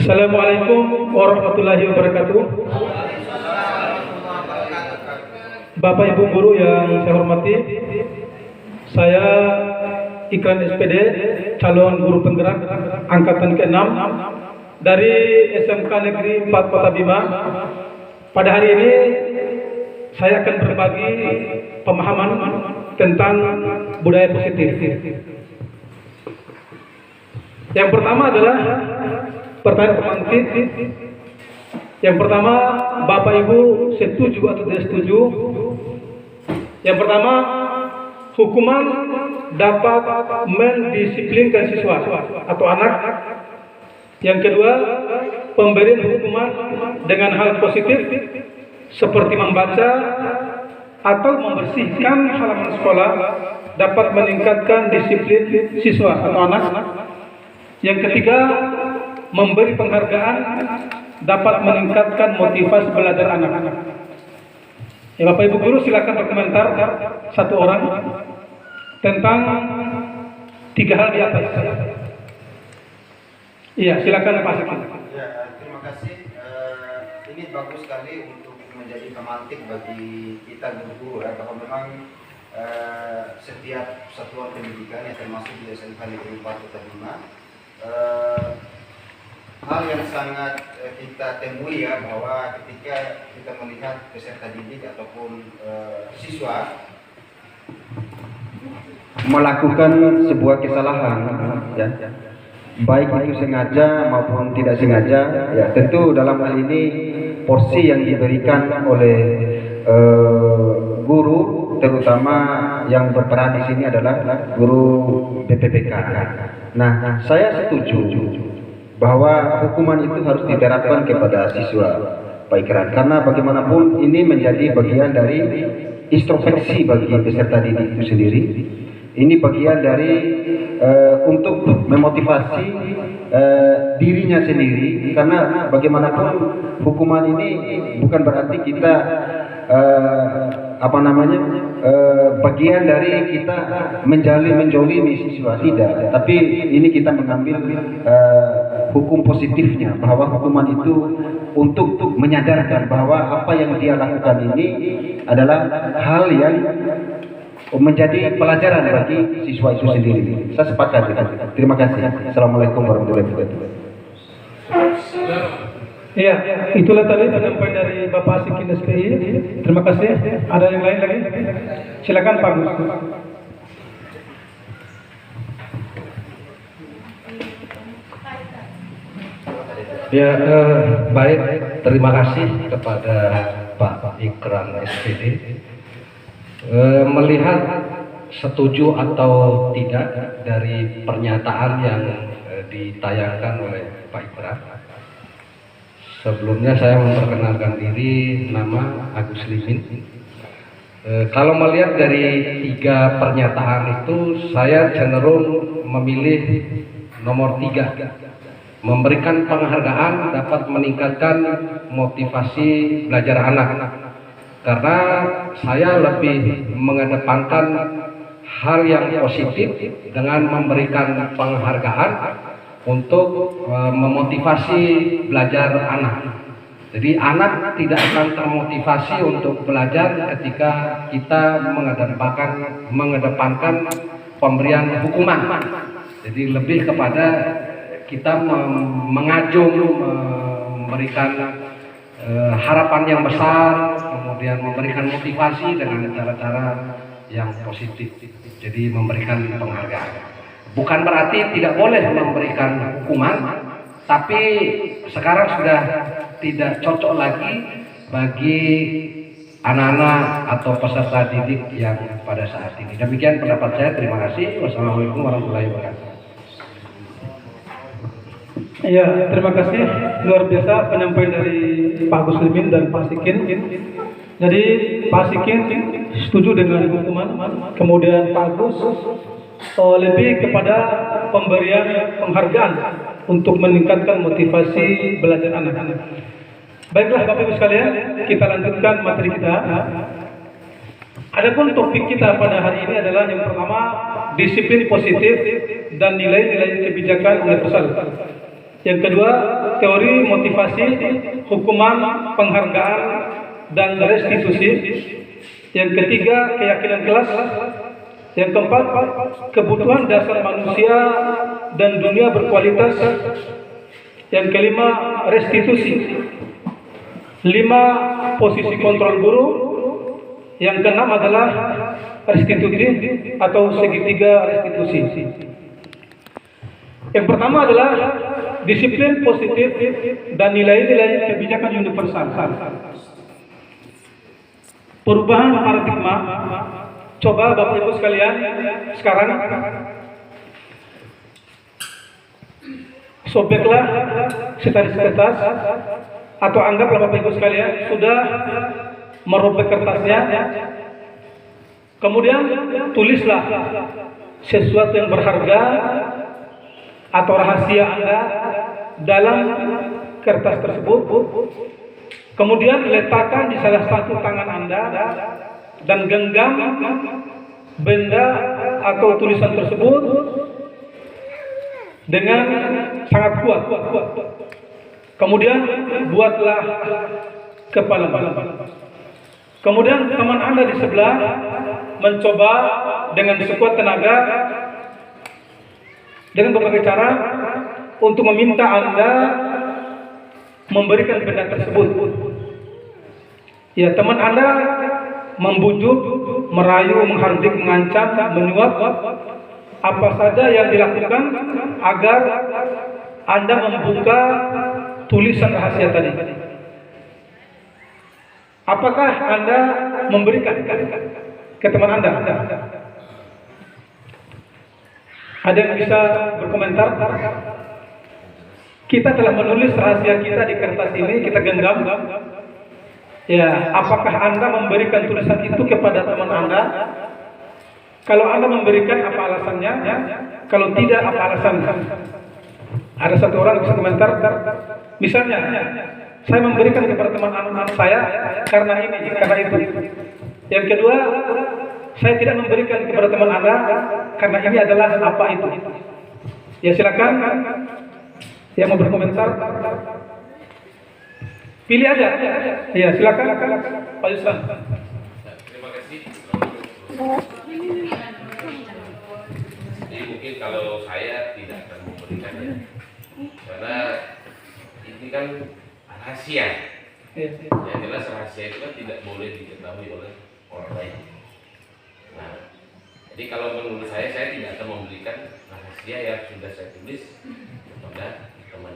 Assalamualaikum warahmatullahi wabarakatuh. Bapak Ibu guru yang saya hormati, saya Iklan SPD, calon guru penggerak angkatan ke-6 dari SMK Negeri 4 Kota Bima. Pada hari ini saya akan berbagi pemahaman tentang budaya positif. Yang pertama adalah pertanyaan pemangkit. Yang pertama, Bapak Ibu setuju atau tidak setuju? Yang pertama, hukuman dapat mendisiplinkan siswa atau anak. Yang kedua, pemberian hukuman dengan hal positif seperti membaca atau membersihkan halaman sekolah dapat meningkatkan disiplin siswa atau anak. Yang ketiga, memberi penghargaan dapat meningkatkan motivasi belajar anak-anak. Ya, Bapak Ibu guru silakan berkomentar satu orang tentang tiga hal di atas. Iya, silakan Pak Sakin. Ya, terima kasih. Ini bagus sekali untuk menjadi pemantik bagi kita guru ya, bahwa memang setiap satuan pendidikan yang termasuk di SMK Negeri 4 Kota Bima, hal yang sangat kita temui ya, bahwa ketika kita melihat peserta didik ataupun siswa melakukan sebuah kesalahan ya, baik itu sengaja maupun tidak sengaja ya, tentu dalam hal ini porsi yang diberikan oleh guru, terutama yang berperan di sini adalah guru BPPK. Nah, saya setuju bahwa hukuman itu harus diterapkan kepada siswa, Pak Ikran, karena bagaimanapun ini menjadi bagian dari introspeksi bagi peserta didik itu sendiri. Ini bagian dari untuk memotivasi dirinya sendiri, karena bagaimanapun hukuman ini bukan berarti kita bagian dari kita menjolimi siswa, tidak, tapi ini kita mengambil hukum positifnya, bahwa hukuman itu untuk menyadarkan bahwa apa yang dia lakukan ini adalah hal yang menjadi pelajaran bagi siswa itu sendiri. Saya sepakat. Terima kasih. Assalamualaikum warahmatullahi wabarakatuh. Iya, itulah tadi penyampaian dari Bapak Sikin SPI. Terima kasih. Ada yang lain lagi? Silakan Pak Gus. Ya, baik. Terima kasih kepada Pak Ikran SPD. Melihat setuju atau tidak dari pernyataan yang ditayangkan oleh Pak Ikran. Sebelumnya saya memperkenalkan diri, nama Agus Limin. Kalau melihat dari tiga pernyataan itu, saya cenderung memilih nomor 3. Memberikan penghargaan dapat meningkatkan motivasi belajar anak. Karena saya lebih mengedepankan hal yang positif dengan memberikan penghargaan untuk memotivasi belajar anak. Jadi anak tidak akan termotivasi untuk belajar ketika kita mengedepankan pemberian hukuman. Jadi lebih kepada kita mengajung, memberikan harapan yang besar, kemudian memberikan motivasi dengan cara-cara yang positif. Jadi memberikan penghargaan. Bukan berarti tidak boleh memberikan hukuman, tapi sekarang sudah tidak cocok lagi bagi anak-anak atau peserta didik yang pada saat ini. Demikian pendapat saya. Terima kasih. Wassalamualaikum warahmatullahi wabarakatuh. Iya, terima kasih. Luar biasa penyampaian dari Pak Gus Limin dan Pak Sikin. Jadi Pak Sikin setuju dengan hukuman, kemudian Pak Gus lebih kepada pemberian penghargaan untuk meningkatkan motivasi belajar anak-anak. Baiklah Bapak Ibu sekalian, kita lanjutkan materi kita. Adapun topik kita pada hari ini adalah yang pertama, disiplin positif dan nilai-nilai kebijakan universal. Yang kedua, teori motivasi, hukuman, penghargaan, dan restitusi. Yang ketiga, keyakinan kelas. Yang keempat, kebutuhan dasar manusia dan dunia berkualitas. Yang kelima, restitusi. 5, posisi kontrol guru. Yang keenam adalah restitusi atau segitiga restitusi. Yang pertama adalah disiplin positif dan nilai-nilai kebijakan universal. Perubahan paradigma. Coba Bapak Ibu sekalian sekarang sobeklah setaris kertas, atau anggaplah Bapak Ibu sekalian sudah merobek kertasnya. Kemudian tulislah sesuatu yang berharga atau rahasia Anda dalam kertas tersebut. Kemudian letakkan di salah satu tangan Anda dan genggam benda atau tulisan tersebut dengan sangat kuat. Kemudian buatlah kepala. Kemudian teman Anda di sebelah mencoba dengan sekuat tenaga dengan berbagai cara untuk meminta Anda memberikan benda tersebut. Ya, teman Anda membujuk, merayu, menghardik, mengancam, menyuap, apa saja yang dilakukan agar Anda membuka tulisan rahasia tadi. Apakah Anda memberikan ke teman Anda? Ada yang bisa berkomentar? Kita telah menulis rahasia kita di kertas ini, kita genggam. Ya, apakah Anda memberikan tulisan itu kepada teman Anda? Kalau Anda memberikan, apa alasannya? Kalau tidak, apa alasannya? Ada satu orang bisa komentar, misalnya, saya memberikan kepada teman-teman saya karena ini, karena itu. Yang kedua, saya tidak memberikan kepada teman Anda karena ini adalah apa itu. Ya, silakan yang mau berkomentar. Pilih aja. Ya, silakan Pak Yusran. Terima kasih. Jadi mungkin kalau saya tidak akan memberikannya, karena ini kan rahasia. Yang jelas rahasia itu kan tidak boleh diketahui oleh orang lain. Nah, jadi kalau menurut saya tidak akan memberikan rahasia yang sudah saya tulis kepada teman.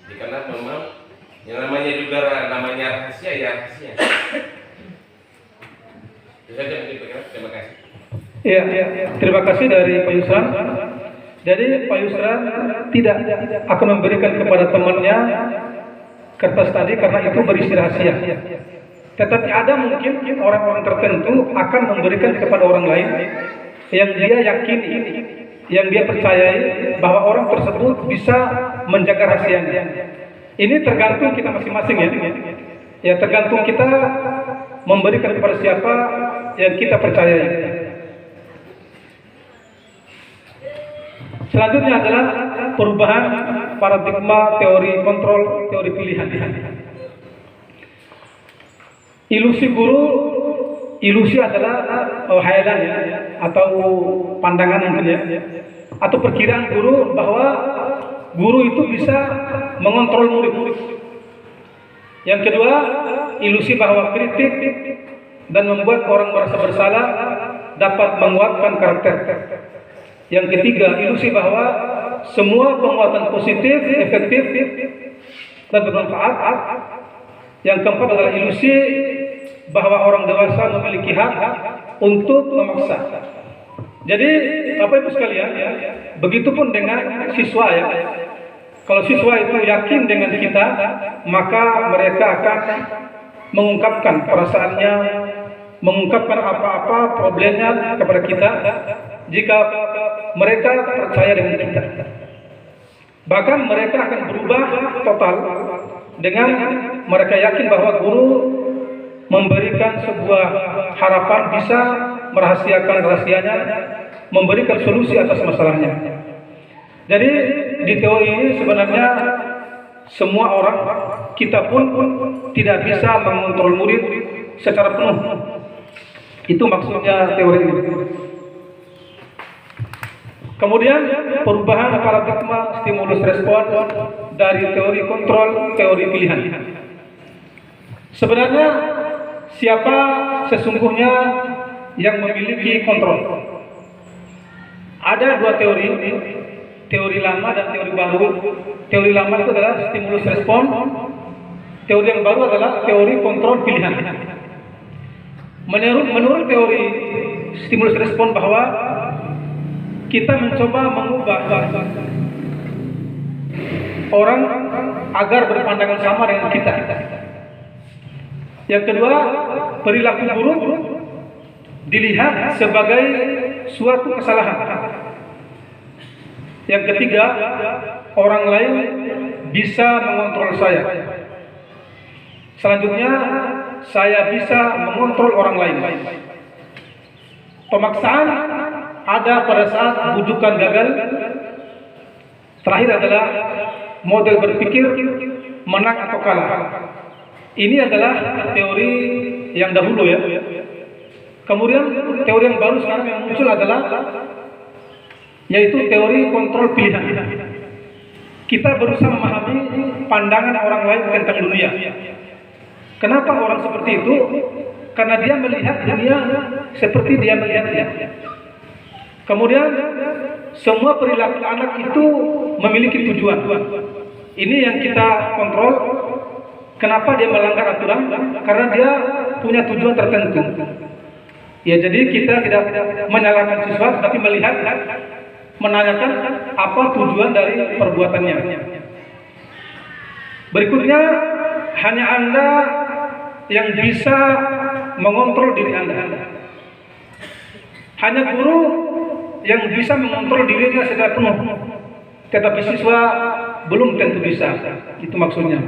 Jadi karena memang yang namanya juga namanya rahasia ya rahasia. Itu saja mungkin Pak. Terima kasih. Iya, terima kasih dari Pak Yusran. Jadi Pak Yusran tidak akan memberikan kepada temannya kertas tadi karena itu berisi rahasia. Tetapi ada mungkin orang-orang tertentu akan memberikan kepada orang lain yang dia yakini, yang dia percayai bahwa orang tersebut bisa menjaga rahasianya. Ini tergantung kita masing-masing ya. Ya, tergantung kita memberikan kepada siapa yang kita percayai. Selanjutnya adalah perubahan paradigma teori kontrol, teori pilihan. Ilusi guru, ilusi adalah khayalan ya, atau pandangan mungkin ya, atau perkiraan guru bahwa guru itu bisa mengontrol murid. Yang kedua, ilusi bahwa kritik dan membuat orang merasa bersalah dapat menguatkan karakter. Yang ketiga, ilusi bahwa semua penguatan positif, efektif, dan bermanfaat. Yang keempat adalah ilusi bahwa orang dewasa memiliki hak untuk memaksa. Jadi, Bapak Ibu sekalian, ya, begitupun dengan siswa ya. Kalau siswa itu yakin dengan kita, maka mereka akan mengungkapkan perasaannya, mengungkapkan apa-apa problemnya kepada kita jika mereka percaya dengan kita. Bahkan mereka akan berubah total dengan mereka yakin bahwa guru memberikan sebuah harapan bisa merahasiakan rahasianya, memberikan solusi atas masalahnya. Jadi di teori ini sebenarnya semua orang, kita pun tidak bisa mengontrol murid secara penuh. Itu maksudnya teori ini. Kemudian perubahan paradigma stimulus respon dari teori kontrol teori pilihan. Sebenarnya siapa sesungguhnya yang memiliki kontrol? Ada dua teori, teori lama dan teori baru. Teori lama itu adalah stimulus respon. Teori yang baru adalah teori kontrol pilihan. Menurut teori stimulus respon bahwa kita mencoba mengubah orang agar berpandangan sama dengan kita. Yang kedua, perilaku buruk dilihat sebagai suatu kesalahan. Yang ketiga, orang lain bisa mengontrol saya. Selanjutnya, saya bisa mengontrol orang lain. Pemaksaan ada pada saat bujukan gagal. Terakhir adalah model berpikir menang atau kalah. Ini adalah teori yang dahulu ya. Kemudian teori yang baru sekarang yang muncul adalah yaitu teori kontrol pilihan. Kita berusaha memahami pandangan orang lain tentang dunia. Kenapa orang seperti itu? Karena dia melihat dunia seperti dia melihatnya. Kemudian semua perilaku anak itu memiliki tujuan. Ini yang kita kontrol. Kenapa dia melanggar aturan? Karena dia punya tujuan tertentu. Ya, jadi kita tidak menyalahkan siswa, tapi melihat, menanyakan apa tujuan dari perbuatannya. Berikutnya, hanya Anda yang bisa mengontrol diri Anda. Hanya guru yang bisa mengontrol dirinya secara penuh. Tetapi siswa belum tentu bisa. Itu maksudnya.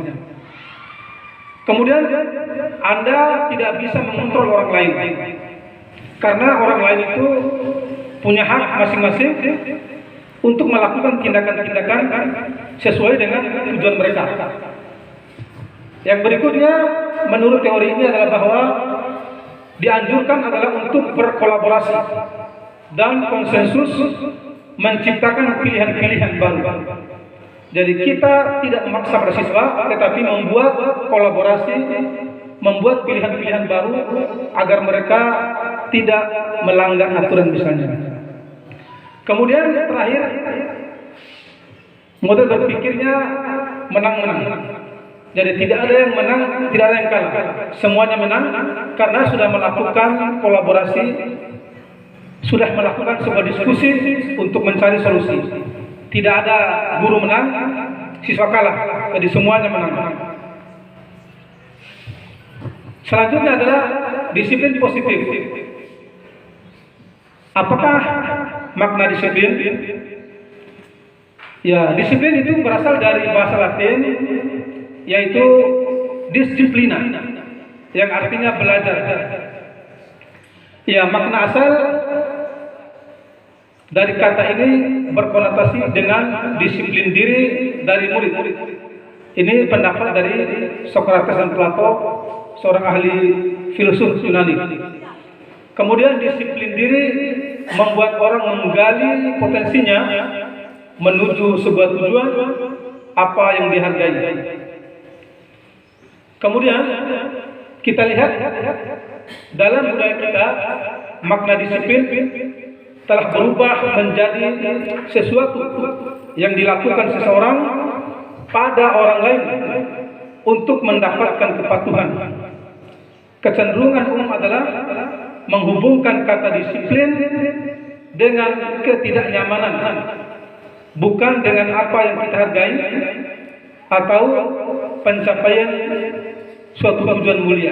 Kemudian Anda tidak bisa mengontrol orang lain. Karena orang lain itu punya hak masing-masing untuk melakukan tindakan-tindakan sesuai dengan tujuan mereka. Yang berikutnya, menurut teori ini adalah bahwa dianjurkan adalah untuk berkolaborasi dan konsensus menciptakan pilihan-pilihan baru. Jadi kita tidak memaksa para siswa, tetapi membuat kolaborasi, membuat pilihan-pilihan baru agar mereka tidak melanggar aturan misalnya. Kemudian terakhir, model berpikirnya menang-menang. Jadi tidak ada yang menang, tidak ada yang kalah. Semuanya menang karena sudah melakukan kolaborasi, sudah melakukan sebuah diskusi untuk mencari solusi. Tidak ada guru menang, siswa kalah. Jadi semuanya menang. Selanjutnya adalah disiplin positif. Apakah makna disiplin? Ya, disiplin itu berasal dari bahasa Latin, yaitu disiplina, yang artinya belajar. Ya, makna asal dari kata ini berkonotasi dengan disiplin diri dari murid. Ini pendapat dari Sokrates dan Plato, seorang ahli filsuf Yunani. Kemudian disiplin diri membuat orang menggali potensinya menuju sebuah tujuan apa yang dihargai. Kemudian kita lihat dalam budaya kita, makna disiplin telah berubah menjadi sesuatu yang dilakukan seseorang pada orang lain untuk mendapatkan kepatuhan. Kecenderungan umum adalah menghubungkan kata disiplin dengan ketidaknyamanan, bukan dengan apa yang kita hargai atau pencapaian suatu tujuan mulia.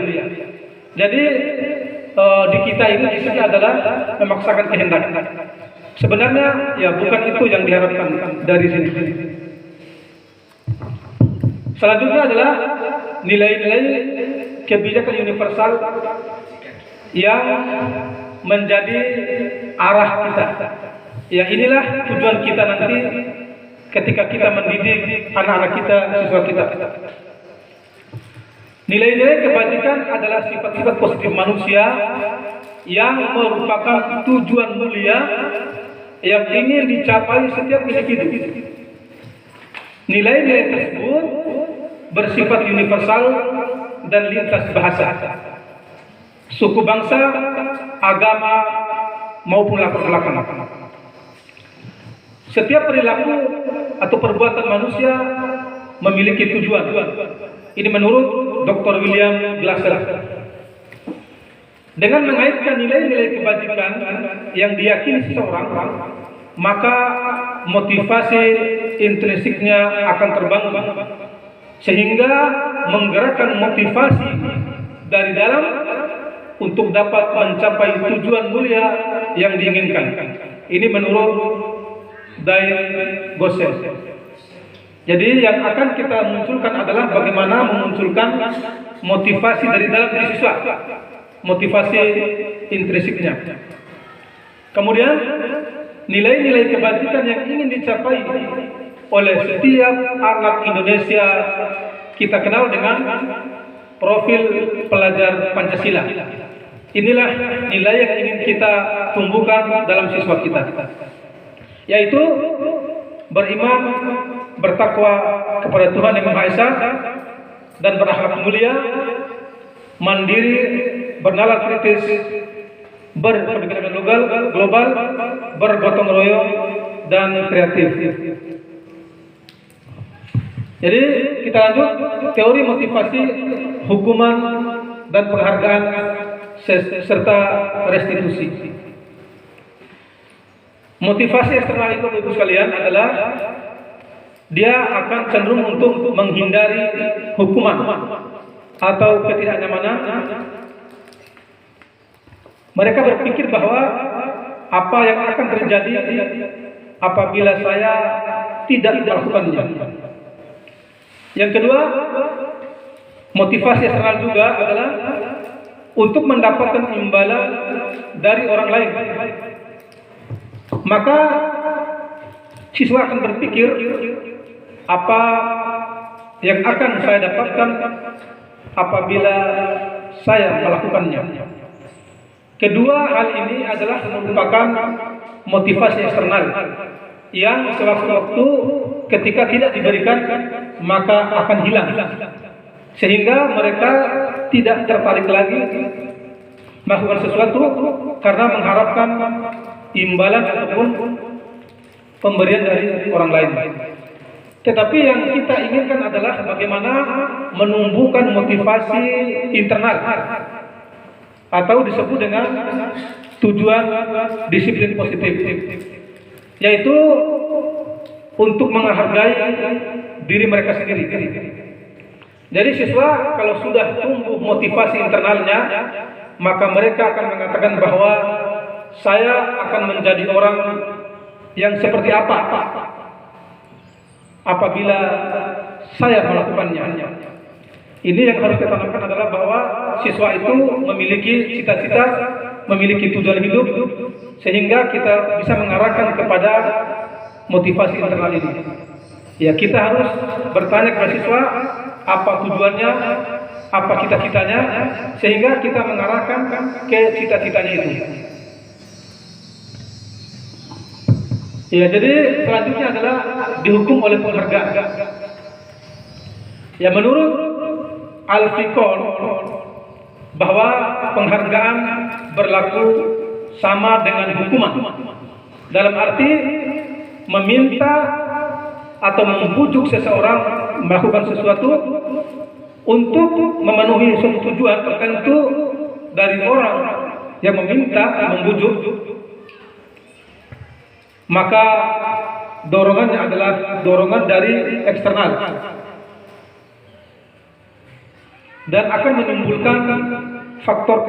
Jadi di kita ini di sini adalah memaksakan kehendak. Sebenarnya ya bukan itu yang diharapkan dari sini. Selanjutnya adalah nilai-nilai kebijakan universal yang menjadi arah kita. Ya, inilah tujuan kita nanti ketika kita mendidik anak-anak kita, siswa kita. Nilai-nilai kebajikan adalah sifat-sifat positif manusia yang merupakan tujuan mulia yang ingin dicapai setiap individu. Nilai-nilai tersebut bersifat universal dan lintas bahasa, suku bangsa, agama, maupun latar belakang. Setiap perilaku atau perbuatan manusia memiliki tujuan. Ini menurut Dr. William Glasser. Dengan mengaitkan nilai-nilai kebajikan yang diyakini seseorang, maka motivasi intrinsiknya akan terbangun, sehingga menggerakkan motivasi dari dalam untuk dapat mencapai tujuan mulia yang diinginkan. Ini menurut Dale Gossen. Jadi yang akan kita munculkan adalah bagaimana memunculkan motivasi dari dalam diri siswa, motivasi intrinsiknya. Kemudian nilai-nilai kebajikan yang ingin dicapai oleh setiap anak Indonesia kita kenal dengan profil pelajar Pancasila. Inilah nilai yang ingin kita tumbuhkan dalam siswa kita, yaitu beriman, bertakwa kepada Tuhan Yang Maha Esa, dan berakhlak mulia, mandiri, bernalar kritis, berpikiran global, bergotong royong, dan kreatif. Jadi kita lanjut teori motivasi, hukuman, dan penghargaan serta restitusi. Motivasi eksternal itu, Ibu sekalian, adalah dia akan cenderung untuk menghindari hukuman atau ketidaknyamanan. Mereka berpikir bahwa apa yang akan terjadi apabila saya tidak melakukannya. Yang kedua, motivasi eksternal juga adalah untuk mendapatkan imbalan dari orang lain. Maka siswa akan berpikir, apa yang akan saya dapatkan apabila saya melakukannya. Kedua hal ini adalah merupakan motivasi eksternal yang sewaktu-waktu ketika tidak diberikan maka akan hilang, sehingga mereka tidak tertarik lagi melakukan sesuatu karena mengharapkan imbalan ataupun pemberian dari orang lain. Tetapi yang kita inginkan adalah bagaimana menumbuhkan motivasi internal atau disebut dengan tujuan disiplin positif, yaitu untuk menghargai diri mereka sendiri. Jadi siswa kalau sudah tumbuh motivasi internalnya, maka mereka akan mengatakan bahwa saya akan menjadi orang yang seperti apa apabila saya melakukannya. Ini yang harus kita tanamkan adalah bahwa siswa itu memiliki cita-cita, memiliki tujuan hidup, sehingga kita bisa mengarahkan kepada motivasi internal ini. Ya, kita harus bertanya kepada siswa apa tujuannya, apa cita-citanya, sehingga kita mengarahkan ke cita-citanya itu. Ya, jadi selanjutnya adalah dihukum oleh penghargaan. Ya, menurut Al-Fiqh bahwa penghargaan berlaku sama dengan hukuman. Dalam arti meminta atau membujuk seseorang melakukan sesuatu untuk memenuhi suatu tujuan tertentu dari orang yang meminta, membujuk, maka dorongannya adalah dorongan dari eksternal dan akan menimbulkan faktor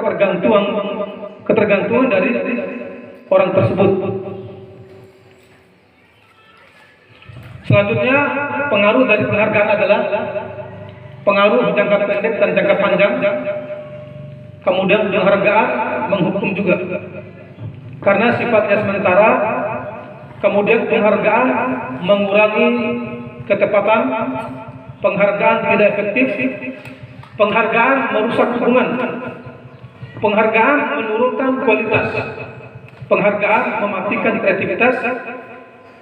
ketergantungan dari orang tersebut. Selanjutnya, pengaruh dari penghargaan adalah pengaruh jangka pendek dan jangka panjang. Kemudian penghargaan menghukum juga, karena sifatnya sementara kemudian penghargaan mengurangi ketepatan, penghargaan tidak efektif, penghargaan merusak hubungan, penghargaan menurunkan kualitas, penghargaan mematikan kreativitas,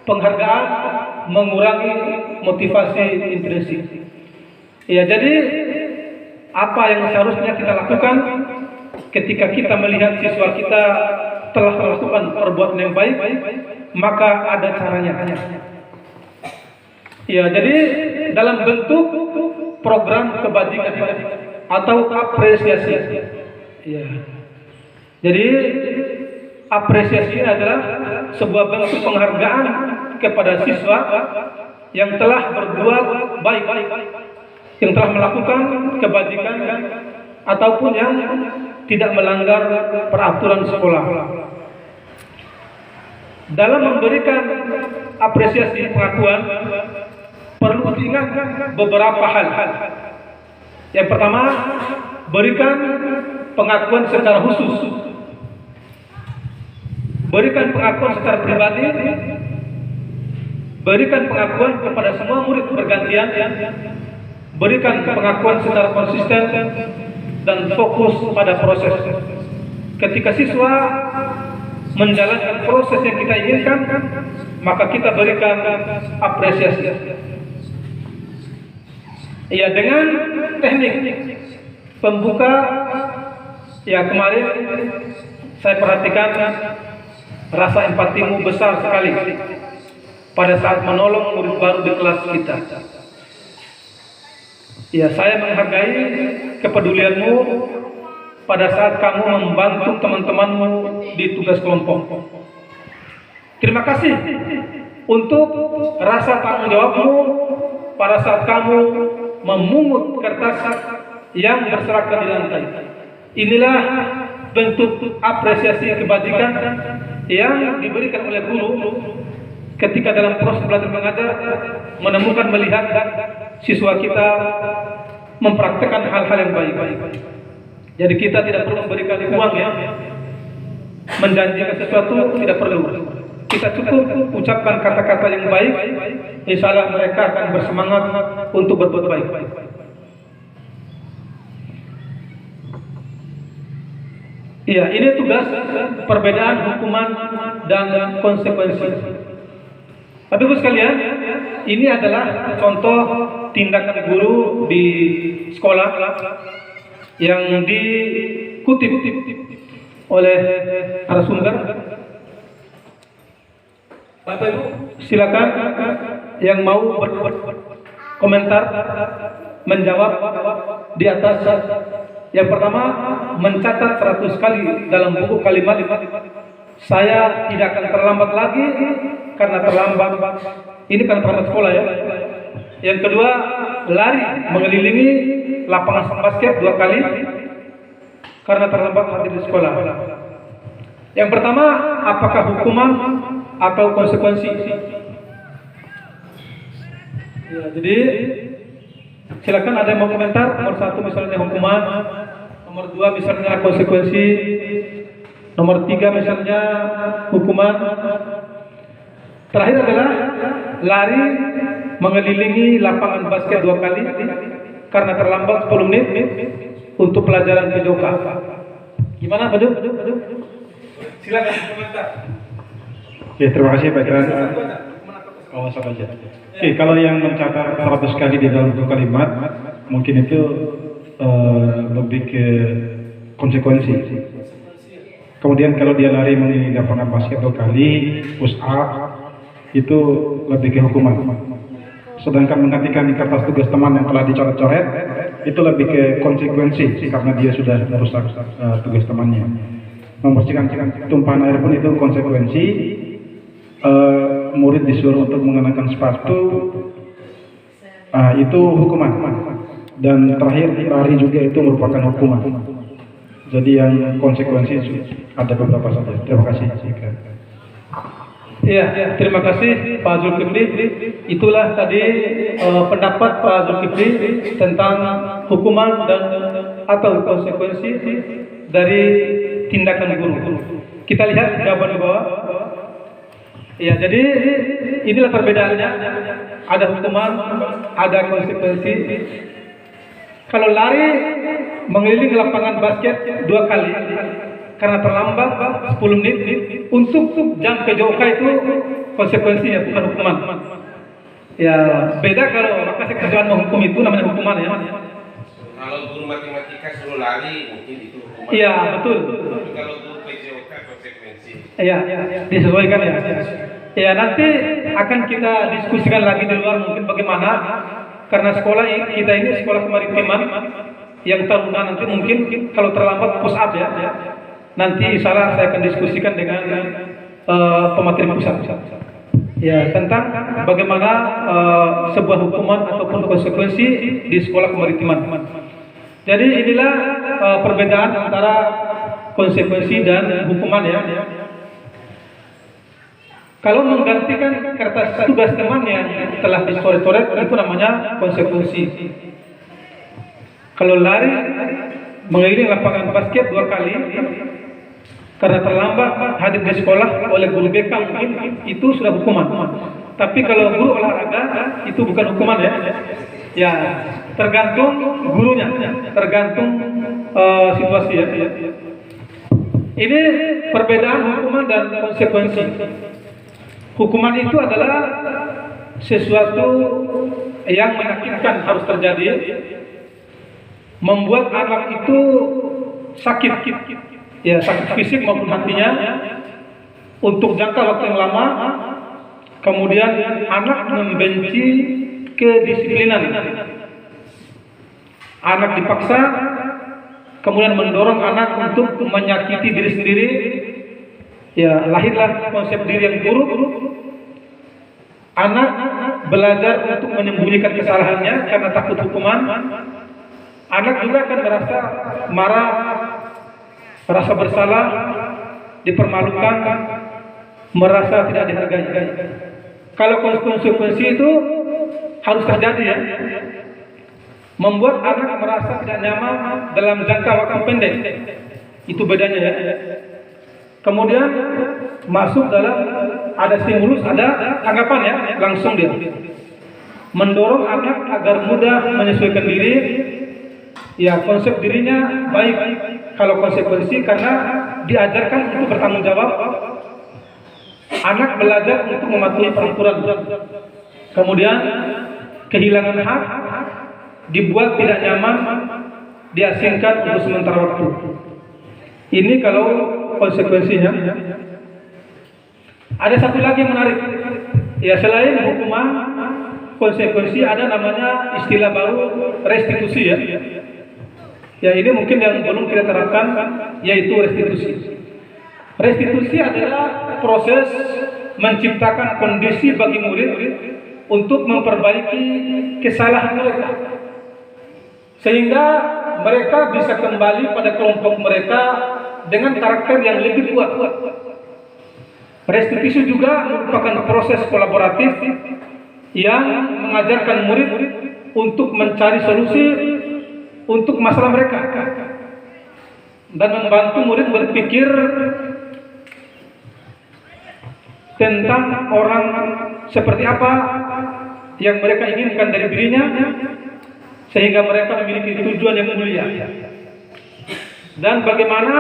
penghargaan mengurangi motivasi intrinsik. Ya, jadi apa yang seharusnya kita lakukan ketika kita melihat siswa kita telah melakukan perbuatan yang baik, maka ada caranya. Ya, jadi dalam bentuk program kebajikan atau apresiasi. Ya. Jadi apresiasi adalah sebuah bentuk penghargaan kepada siswa yang telah berbuat baik, yang telah melakukan kebajikan ataupun yang tidak melanggar peraturan sekolah. Dalam memberikan apresiasi pengakuan perlu diingat beberapa hal. Yang pertama, berikan pengakuan secara khusus. Berikan pengakuan secara pribadi. Berikan pengakuan kepada semua murid bergantian. Berikan pengakuan secara konsisten dan fokus pada proses. Ketika siswa menjalankan proses yang kita inginkan, maka kita berikan apresiasi. Ya, dengan teknik pembuka, ya kemarin saya perhatikan rasa empatimu besar sekali pada saat menolong murid baru di kelas kita. Ya, saya menghargai kepedulianmu pada saat kamu membantu teman-temanmu di tugas kelompok. Terima kasih untuk rasa tanggung jawabmu pada saat kamu memungut kertas yang berserakan di lantai. Inilah bentuk apresiasi kebajikan yang diberikan oleh guru ketika dalam proses belajar mengajar menemukan, melihat siswa kita mempraktekkan hal-hal yang baik. Jadi kita tidak perlu memberikan uang, ya, menjanjikan sesuatu tidak perlu. Kita cukup ucapkan kata-kata yang baik, insya Allah mereka akan bersemangat untuk berbuat baik. Iya, ini tugas perbedaan hukuman dan konsekuensi. Tapi Ibu sekalian, ini adalah contoh tindakan guru di sekolah yang dikutip oleh narasumber. Bapak Ibu, silakan yang mau berkomentar, menjawab di atas. Yang pertama, mencatat 100 kali dalam buku kalimat, saya tidak akan terlambat lagi karena terlambat. Ini kan terlambat sekolah, ya. Yang kedua, lari mengelilingi lapangan basket 2 kali karena terlambat hadir di sekolah. Yang pertama, apakah hukuman atau konsekuensi? Ya, jadi silakan ada yang mau komentar. Nomor 1 misalnya hukuman, nomor 2 misalnya konsekuensi, nomor 3 misalnya hukuman. Terakhir adalah lari mengelilingi lapangan basket 2 kali karena terlambat 10 menit untuk pelajaran PJOK. Gimana, Pak Jo? Silakan komentar. Oke, terima kasih Pak Ikran. Oh, saja. Oke, kalau yang mencatat 100 kali di dalam satu kalimat, mungkin itu lebih ke konsekuensi. Kemudian kalau dia lari mengelilingi lapangan basket 2 kali, push up, itu lebih ke hukuman. Sedangkan menggantikan di kertas tugas teman yang telah dicoret-coret, itu lebih ke konsekuensi karena dia sudah merusak tugas temannya. Membersihkan tumpahan air pun itu konsekuensi. Murid disuruh untuk mengenakan sepatu, itu hukuman. Dan terakhir lari juga itu merupakan hukuman. Jadi yang konsekuensi ada beberapa saja. Terima kasih. Iya, terima kasih Pak Zulkifli. Itulah tadi pendapat Pak Zulkifli tentang hukuman dan atau konsekuensi dari tindakan guru. Kita lihat jawaban di bawah. Ya, jadi inilah perbedaannya. Ada hukuman, ada konsekuensi. Kalau lari mengelilingi lapangan basket 2 kali karena terlambat 10 menit untuk jam PJOK itu konsekuensinya, bukan hukuman. Ya, beda kalau makasih kerjaan menghukum itu namanya hukuman ya. Kalau guru matematika suruh lari mungkin itu hukuman. Iya, betul. Tapi kalau guru PJOK konsekuensi. Iya, disesuaikan ya. Ya, nanti akan kita diskusikan lagi di luar mungkin bagaimana, karena sekolah kita ini sekolah kemaritiman yang taruna, nanti mungkin kalau terlambat push up ya. Nanti insya saya akan diskusikan dengan pemateri pusat. Ya, tentang bagaimana sebuah hukuman ataupun konsekuensi di sekolah kemaritiman. Jadi inilah perbedaan antara konsekuensi dan hukuman ya. Kalau menggantikan kertas tugas teman yang telah dicoret-coret itu namanya konsekuensi. Kalau lari mengelilingi lapangan basket 2 kali karena terlambat hadir di sekolah oleh guru BK mungkin itu sudah hukuman. Tapi kalau guru olahraga itu bukan hukuman ya. Ya, tergantung gurunya, tergantung situasi ya. Ini perbedaan hukuman dan konsekuensi. Hukuman itu adalah sesuatu yang menyakitkan harus terjadi, membuat anak itu sakit, ya sakit fisik maupun hatinya untuk jangka waktu yang lama. Kemudian anak membenci kedisiplinan, anak dipaksa, kemudian mendorong anak untuk menyakiti diri sendiri. Ya, lahirlah konsep diri yang buruk. Anak belajar untuk menyembunyikan kesalahannya karena takut hukuman. Anak juga akan merasa marah, merasa bersalah, dipermalukan, merasa tidak dihargai. Kalau konsekuensi itu harus terjadi ya, membuat anak merasa tidak nyaman dalam jangka waktu pendek. Itu bedanya ya. Kemudian masuk dalam ada stimulus, ada tanggapan ya, langsung dia mendorong anak agar mudah menyesuaikan diri. Ya, konsep dirinya baik. Kalau konsekuensi karena diajarkan untuk bertanggung jawab. Anak belajar untuk mematuhi peraturan. Kemudian kehilangan hak, dibuat tidak nyaman, diasingkan untuk sementara waktu. Ini kalau konsekuensinya. Ada satu lagi yang menarik. Ya, selain hukuman, konsekuensi ada namanya istilah baru restitusi ya. Ya, ini mungkin yang belum kita terapkan, yaitu restitusi. Restitusi adalah proses menciptakan kondisi bagi murid untuk memperbaiki kesalahan mereka, sehingga mereka bisa kembali pada kelompok mereka dengan karakter yang lebih kuat. Restitusi juga merupakan proses kolaboratif yang mengajarkan murid untuk mencari solusi untuk masalah mereka dan membantu murid berpikir tentang orang seperti apa yang mereka inginkan dari dirinya, sehingga mereka memiliki tujuan yang mulia, dan bagaimana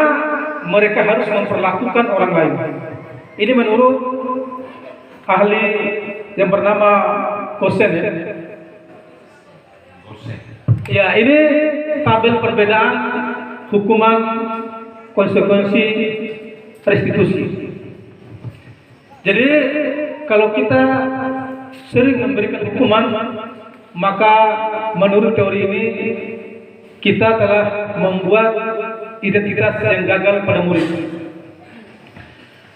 mereka harus memperlakukan orang lain. Ini menurut ahli yang bernama Kosen ya. Ya, ini tabel perbedaan hukuman, konsekuensi, restitusi. Jadi kalau kita sering memberikan hukuman, maka menurut teori ini kita telah membuat identitas yang gagal pada murid.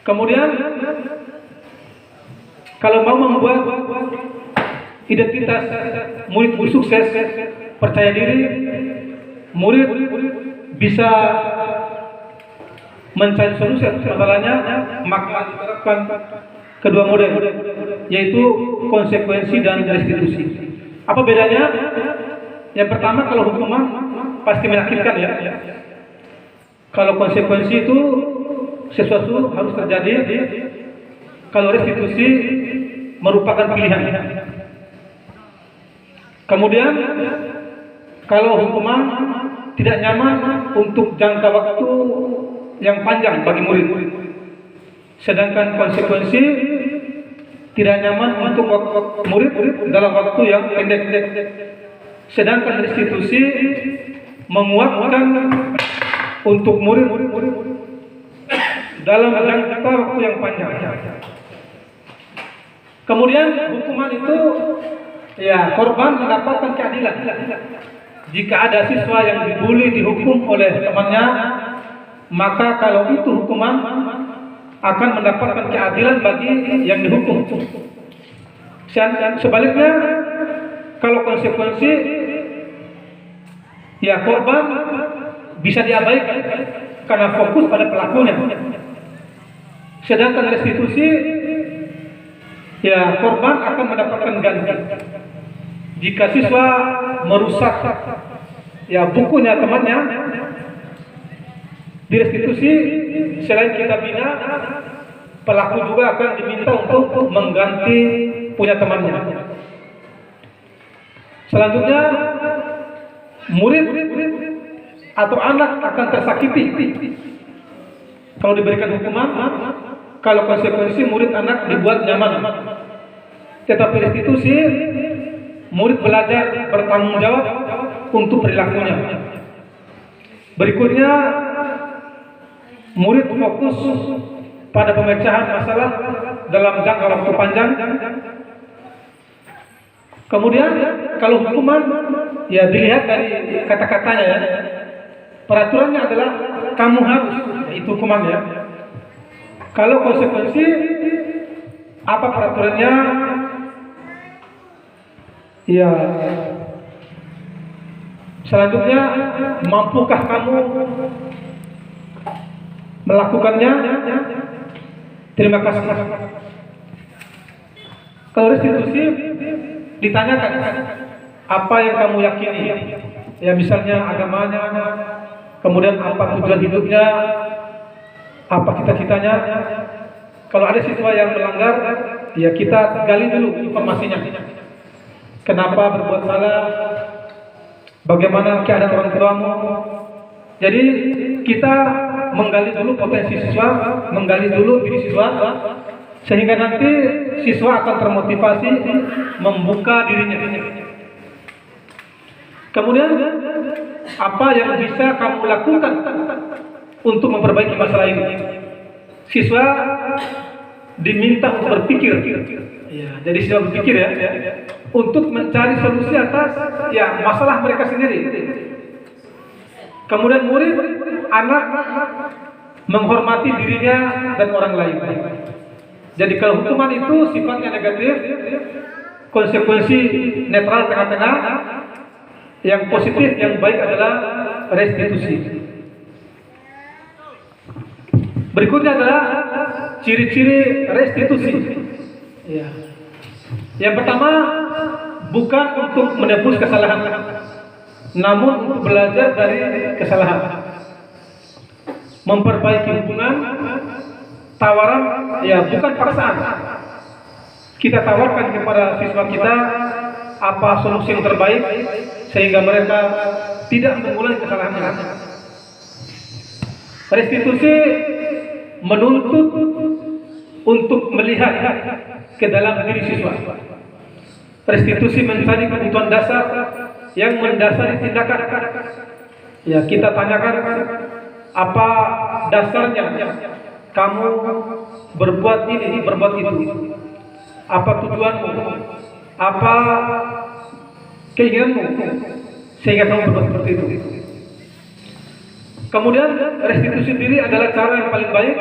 Kemudian kalau mau membuat identitas murid sukses, percaya diri, murid bisa mencari solusi atas masalahnya, maka diterapkan kedua model, yaitu konsekuensi dan restitusi. Apa bedanya? Yang pertama, kalau hukuman pasti menyakitkan ya. Kalau konsekuensi itu sesuatu harus terjadi kalau restitusi merupakan pilihan. Kemudian kalau hukuman tidak nyaman untuk jangka waktu yang panjang bagi murid, sedangkan konsekuensi tidak nyaman untuk murid dalam waktu yang pendek. Sedangkan restitusi menguatkan untuk murid dalam jangka waktu yang panjang. Kemudian hukuman itu ya korban mendapatkan keadilan. Jika ada siswa yang dibully dihukum oleh temannya, maka kalau itu hukuman akan mendapatkan keadilan bagi yang dihukum. Sebaliknya, kalau konsekuensi, ya korban bisa diabaikan karena fokus pada pelakunya. Sedangkan restitusi, ya korban akan mendapatkan ganti. Jika siswa merusak ya bukunya temannya, direstitusi, selain kita bina, pelaku juga akan diminta untuk mengganti punya temannya. Selanjutnya, murid atau anak akan tersakiti kalau diberikan hukuman. Kalau konsekuensi, murid anak dibuat nyaman. Tetapi restitusi, murid belajar bertanggung jawab untuk perilakunya. Berikutnya, murid fokus pada pemecahan masalah dalam jangka waktu panjang. Kemudian kalau hukuman, ya dilihat dari kata-katanya ya. Peraturannya adalah kamu harus, itu hukumannya. Kalau konsekuensi, apa peraturannya? Ya, selanjutnya, mampukah kamu melakukannya? Terima kasih. Kalau restitusi ditanyakan apa yang kamu yakini, ya misalnya agamanya, kemudian apa tujuan hidupnya, apa cita-citanya. Kalau ada siswa yang melanggar, ya kita gali dulu informasinya. Kenapa berbuat salah? Bagaimana keadaan orang tuamu? Jadi kita menggali dulu potensi siswa, menggali dulu diri siswa, sehingga nanti siswa akan termotivasi membuka dirinya. Kemudian apa yang bisa kamu lakukan untuk memperbaiki masalah ini? Siswa diminta untuk berpikir. Ya, jadi siswa berpikir ya, untuk mencari solusi atas ya masalah mereka sendiri. Kemudian murid, anak menghormati dirinya dan orang lain. Jadi kalau hukuman itu sifatnya negatif, konsekuensi netral tengah-tengah, yang positif, yang baik adalah restitusi. Berikutnya adalah ciri-ciri restitusi. Ya. Yang pertama, bukan untuk menebus kesalahan, namun untuk belajar dari kesalahan. Memperbaiki hubungan, tawaran, ya bukan paksaan. Kita tawarkan kepada siswa kita apa solusi yang terbaik sehingga mereka tidak mengulangi kesalahannya. Restitusi menuntut untuk melihat ke dalam diri siswa. Restitusi mencari kebutuhan dasar yang mendasari tindakan. Ya, kita tanyakan apa dasarnya kamu berbuat ini, berbuat itu. Apa tujuanmu? Apa keinginanmu sehingga kamu berbuat seperti itu? Kemudian restitusi diri adalah cara yang paling baik.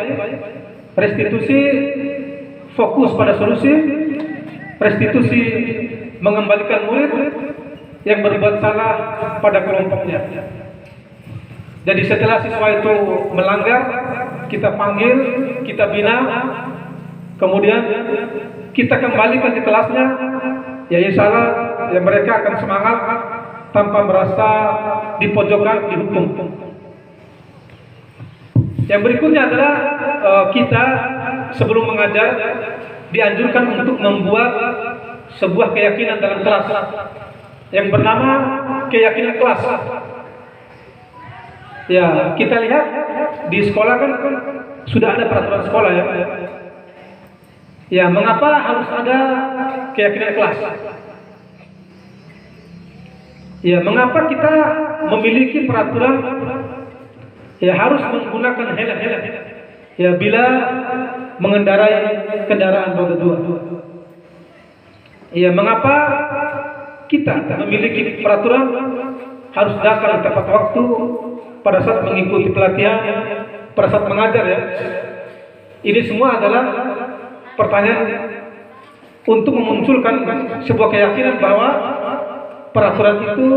Restitusi fokus pada solusi. Restitusi mengembalikan murid yang berbuat salah pada kelompoknya. Jadi setelah siswa itu melanggar, kita panggil, kita bina, kemudian kita kembalikan di kelasnya. Ya insya Allah ya mereka akan semangat tanpa merasa dipojokkan, dihukum. Yang berikutnya adalah kita sebelum mengajar dianjurkan untuk membuat sebuah keyakinan dalam kelas yang bernama keyakinan kelas. Ya, kita lihat di sekolah kan sudah ada peraturan sekolah ya. Ya, mengapa harus ada keyakinan kelas? Ya, mengapa kita memiliki peraturan ya harus menggunakan helm ya bila mengendarai kendaraan roda 2? Ya, mengapa kita memiliki peraturan harus datang tepat waktu pada saat mengikuti pelatihan, pada saat mengajar ya? Ini semua adalah pertanyaan untuk memunculkan sebuah keyakinan bahwa peraturan itu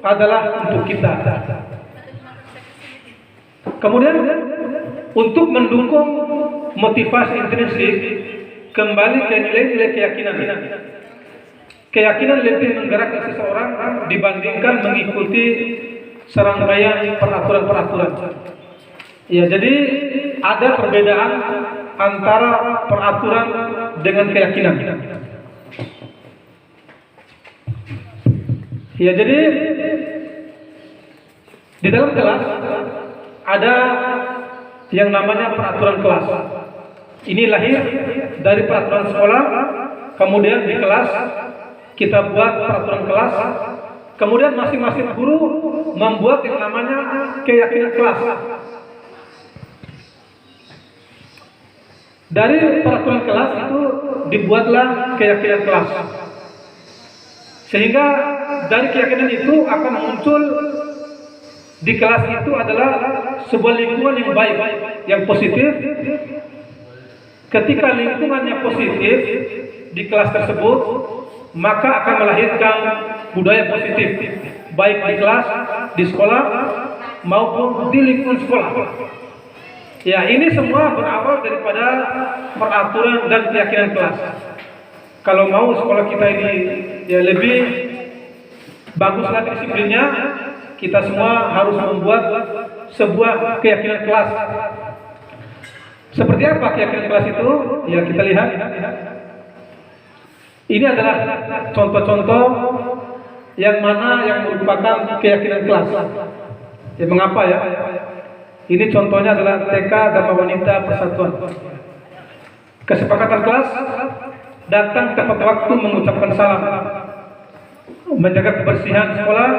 adalah untuk kita. Kemudian untuk mendukung motivasi intrinsik, kembali ke nilai-nilai keyakinan. Keyakinan lebih menggerakkan seseorang dibandingkan mengikuti serangkaian peraturan-peraturan. Ya, jadi ada perbedaan antara peraturan dengan keyakinan. Ya, jadi di dalam kelas ada yang namanya peraturan kelas. Ini lahir dari peraturan sekolah, kemudian di kelas kita buat peraturan kelas, kemudian masing-masing guru membuat yang namanya keyakinan kelas. Dari peraturan kelas itu dibuatlah keyakinan kelas. Sehingga dari keyakinan itu akan muncul di kelas itu adalah sebuah lingkungan yang baik, yang positif. Ketika lingkungannya positif di kelas tersebut, maka akan melahirkan budaya positif, baik di kelas, di sekolah, maupun di lingkungan sekolah. Ya, ini semua berawal daripada peraturan dan keyakinan kelas. Kalau mau sekolah kita ini ya lebih bagus lagi disiplinnya, kita semua harus membuat sebuah keyakinan kelas. Seperti apa keyakinan kelas itu? Ya, kita lihat. Ini adalah contoh-contoh yang mana yang merupakan keyakinan kelas. Ya, mengapa ya? Ini contohnya adalah TK Dharma Wanita Persatuan. Kesepakatan kelas, datang tepat waktu mengucapkan salam, menjaga kebersihan sekolah,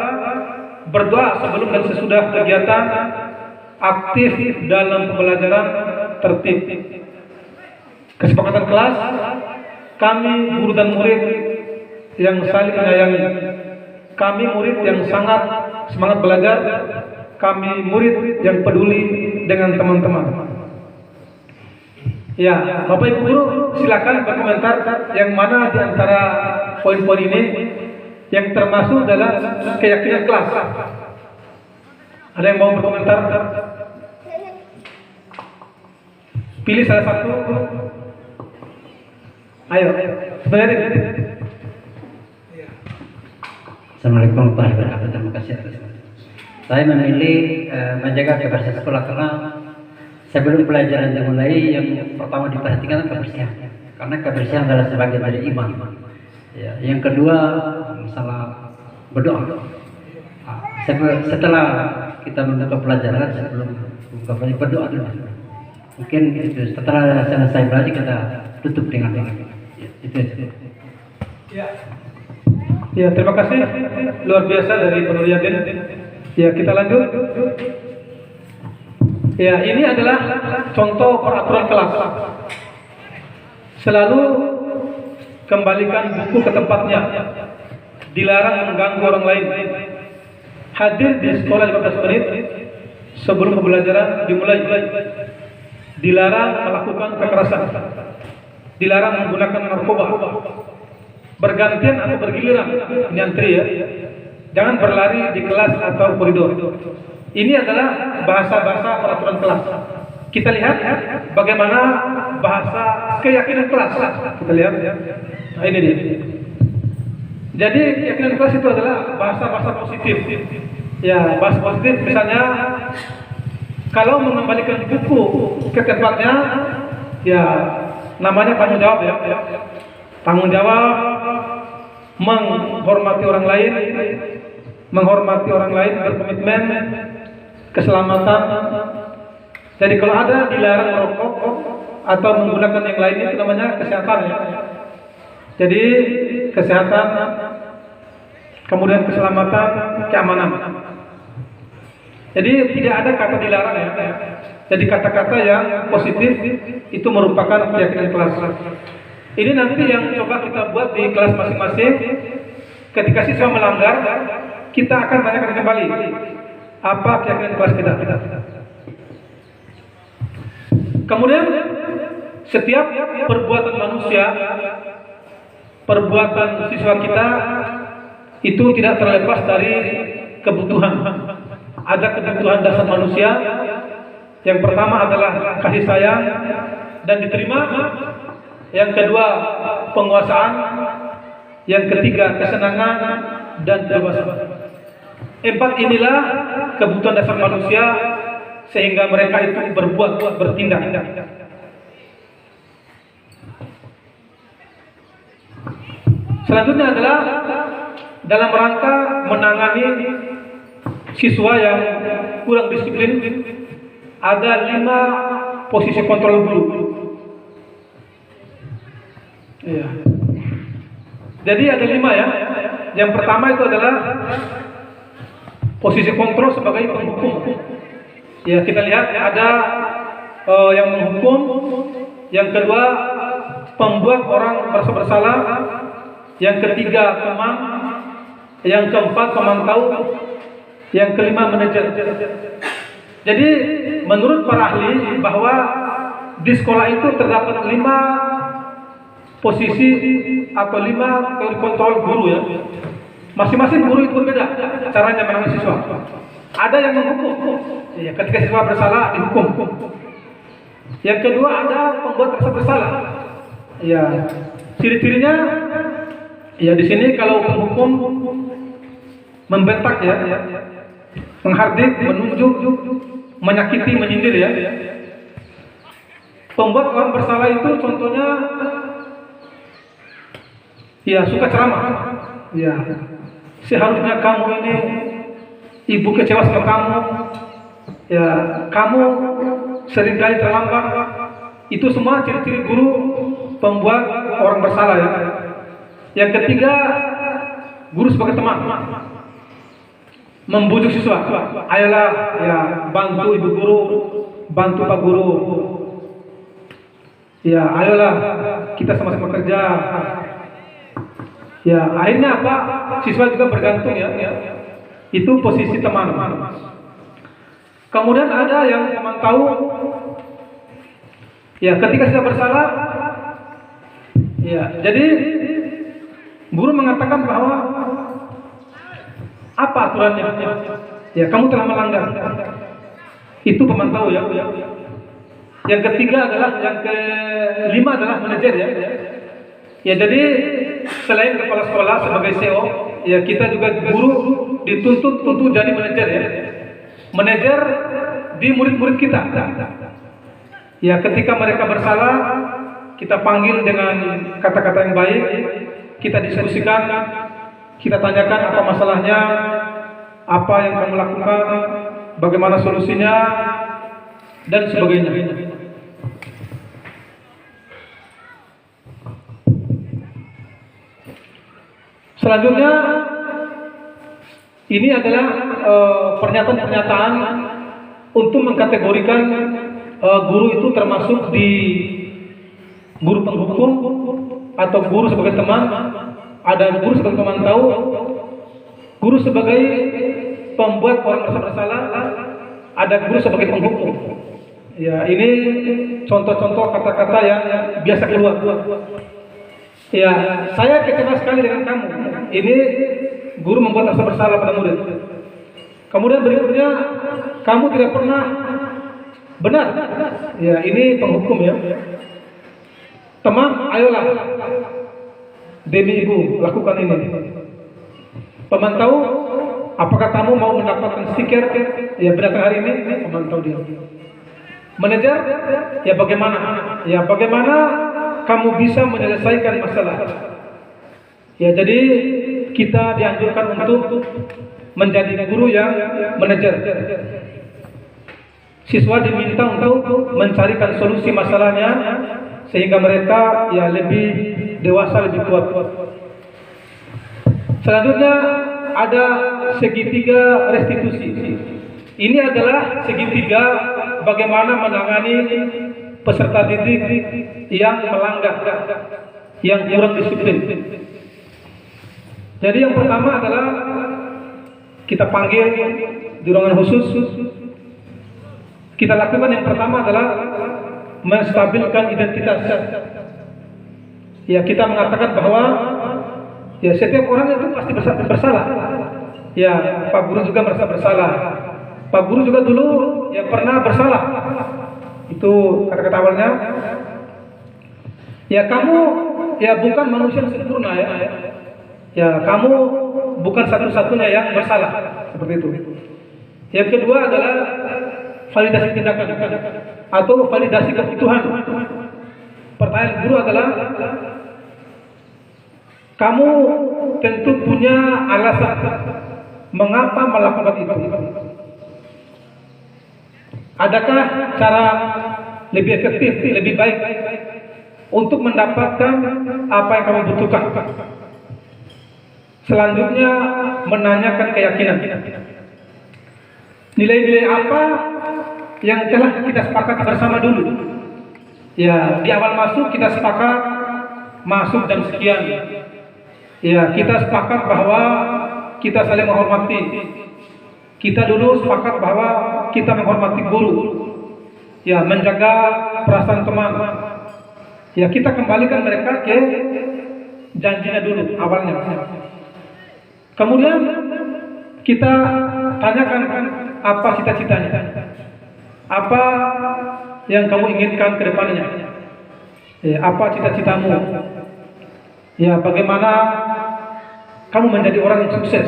berdoa sebelum dan sesudah kegiatan, aktif dalam pembelajaran, tertib. Kesepakatan kelas, kami guru dan murid yang saling menyayangi, kami murid yang sangat semangat belajar, kami murid yang peduli dengan teman-teman. Ya, Bapak Ibu guru silakan berkomentar yang mana di antara poin-poin ini yang termasuk dalam keyakinan kelas. Ada yang mau berkomentar? Pilih salah satu. Ayo. Sebenarnya. Assalamualaikum warahmatullahi wabarakatuh. Terima kasih atas. Saya memilih menjaga kebersihan sekolah karena sebelum pelajaran dimulai yang pertama diperhatikan kebersihan, karena kebersihan adalah sebagian dari iman. Ya, yang kedua masalah berdoa. Setelah kita membuka pelajaran, sebelum membuka pelajaran berdoa dulu. Mungkin itu setelah selesai belajar kita tutup dengan itu. Ya, terima kasih luar biasa dari Pak Nuryadin. Ya, kita lanjut. Ya, ini adalah contoh peraturan kelas. Selalu kembalikan buku ke tempatnya. Dilarang mengganggu orang lain. Hadir di sekolah 15 menit sebelum pembelajaran dimulai. Dilarang melakukan kekerasan. Dilarang menggunakan narkoba. Bergantian atau bergiliran nyantri ya. Jangan berlari di kelas atau koridor. Ini adalah bahasa-bahasa peraturan kelas. Kita lihat bagaimana bahasa keyakinan kelas. Kita lihat. Nah, ini dia. Jadi keyakinan kelas itu adalah bahasa-bahasa positif. Ya, bahasa positif misalnya kalau mengembalikan buku ke tempatnya, Ya, namanya tanggung jawab ya. Tanggung jawab menghormati orang lain, berkomitmen keselamatan. Jadi kalau ada dilarang merokok atau menggunakan yang lain itu namanya kesehatan ya. Jadi kesehatan, kemudian keselamatan, keamanan. Jadi tidak ada kata dilarang ya. Jadi kata-kata yang positif itu merupakan keyakinan kelas. Ini nanti yang coba kita buat di kelas masing-masing. Ketika siswa melanggar, kita akan tanyakan kembali apa keyakinan kelas kita. Kemudian setiap perbuatan manusia, perbuatan siswa kita itu tidak terlepas dari kebutuhan. Ada kebutuhan dasar manusia. Yang pertama adalah kasih sayang dan diterima. Yang kedua penguasaan. Yang ketiga kesenangan dan kebebasan. 4 inilah kebutuhan dasar manusia sehingga mereka itu berbuat, bertindak. Selanjutnya adalah dalam rangka menangani siswa yang kurang disiplin, ada 5 posisi kontrol guru. Iya. Jadi ada 5 ya. Yang pertama itu adalah posisi kontrol sebagai penghukum. Ya, kita lihat ada yang menghukum. Yang kedua, pembuat orang merasa bersalah. Yang ketiga, teman. Yang keempat, pemantau. Yang kelima, manajer. Jadi menurut para ahli bahwa di sekolah itu terdapat 5 posisi atau 5 teori kontrol guru ya. Masing-masing guru itu berbeda caranya menangani siswa. Ada yang menghukum, ya, ketika siswa bersalah dihukum. Yang kedua ada pembuat rasa bersalah. Ya, ciri-cirinya ya di sini kalau penghukum membentak ya, menghardik, menunjuk, menyakiti, menyindir ya. Pembuat orang bersalah itu contohnya ya suka ceramah. Ya, seharusnya kamu ini ibu kecewa sama kamu. Ya, kamu seringkali terlambat. Itu semua ciri-ciri guru pembuat orang bersalah ya. Yang ketiga, guru sebagai teman. Membujuk siswa. Ayolah ya, bantu ibu guru, bantu pak guru. Ya, ayolah kita sama-sama kerja. Ya, akhirnya apa? Siswa juga bergantung ya. Itu posisi teman. Kemudian ada yang teman tahu. Ya, ketika siswa bersalah, ya, jadi guru mengatakan bahwa apa aturannya? Ya, kamu telah melanggar. Itu pemantau ya. Yang ketiga adalah, yang kelima adalah manajer ya. Ya, jadi selain kepala sekolah sebagai CEO, ya kita juga guru dituntut untuk jadi manajer ya. Manajer di murid-murid kita. Ya, ketika mereka bersalah, kita panggil dengan kata-kata yang baik, kita diskusikan, kita tanyakan apa masalahnya, apa yang kamu lakukan, bagaimana solusinya, dan sebagainya. Selanjutnya, ini adalah pernyataan-pernyataan untuk mengkategorikan guru itu termasuk di guru penghukum atau guru sebagai teman. Ada guru sebagai pemantau, guru sebagai pembuat orang merasa bersalah, ada guru sebagai penghukum. Ya, ini contoh-contoh kata-kata yang biasa keluar. Ya, saya kecewa sekali dengan kamu. Ini guru membuat rasa bersalah pada murid. Kemudian berikutnya, kamu tidak pernah benar. Ya, ini penghukum ya. Teman, ayolah demi ibu lakukan ini. Pemantau, apakah kamu mau mendapatkan stiker ya berdasarkan hari ini? Pemantau dia. Manajer, ya bagaimana? Ya bagaimana kamu bisa menyelesaikan masalah? Ya jadi kita dianjurkan untuk menjadi guru yang manajer. Siswa diminta untuk mencarikan solusi masalahnya sehingga mereka ya lebih dewasa, lebih kuat. Selanjutnya ada segitiga restitusi. Ini adalah segitiga bagaimana menangani peserta didik yang melanggar, yang kurang disiplin. Jadi yang pertama adalah kita panggil di ruangan khusus. Kita lakukan yang pertama adalah menstabilkan identitas. Ya kita mengatakan bahwa ya setiap orang itu pasti bersalah. Ya Pak Guru juga merasa bersalah. Pak Guru juga dulu ya pernah bersalah. Itu kata-kata awalnya. Ya kamu ya bukan manusia yang sempurna ya. Ya kamu bukan satu-satunya yang bersalah. Seperti itu. Yang kedua adalah validasi tindakan atau validasi kebutuhan. Pertanyaan guru adalah kamu tentu punya alasan mengapa melakukan itu. Adakah cara lebih efektif, lebih baik untuk mendapatkan apa yang kamu butuhkan? Selanjutnya menanyakan keyakinan. Nilai-nilai apa yang telah kita sepakati bersama dulu? Ya, di awal masuk kita sepakat masuk jam sekian. Ya, kita sepakat bahwa kita saling menghormati. Kita dulu sepakat bahwa kita menghormati guru. Ya, menjaga perasaan teman. Ya, kita kembalikan mereka ke janjinya dulu awalnya. Kemudian kita tanyakan apa cita-citanya. Apa yang kamu inginkan ke depannya? Ya, apa cita-citamu? Ya, bagaimana kamu menjadi orang yang sukses?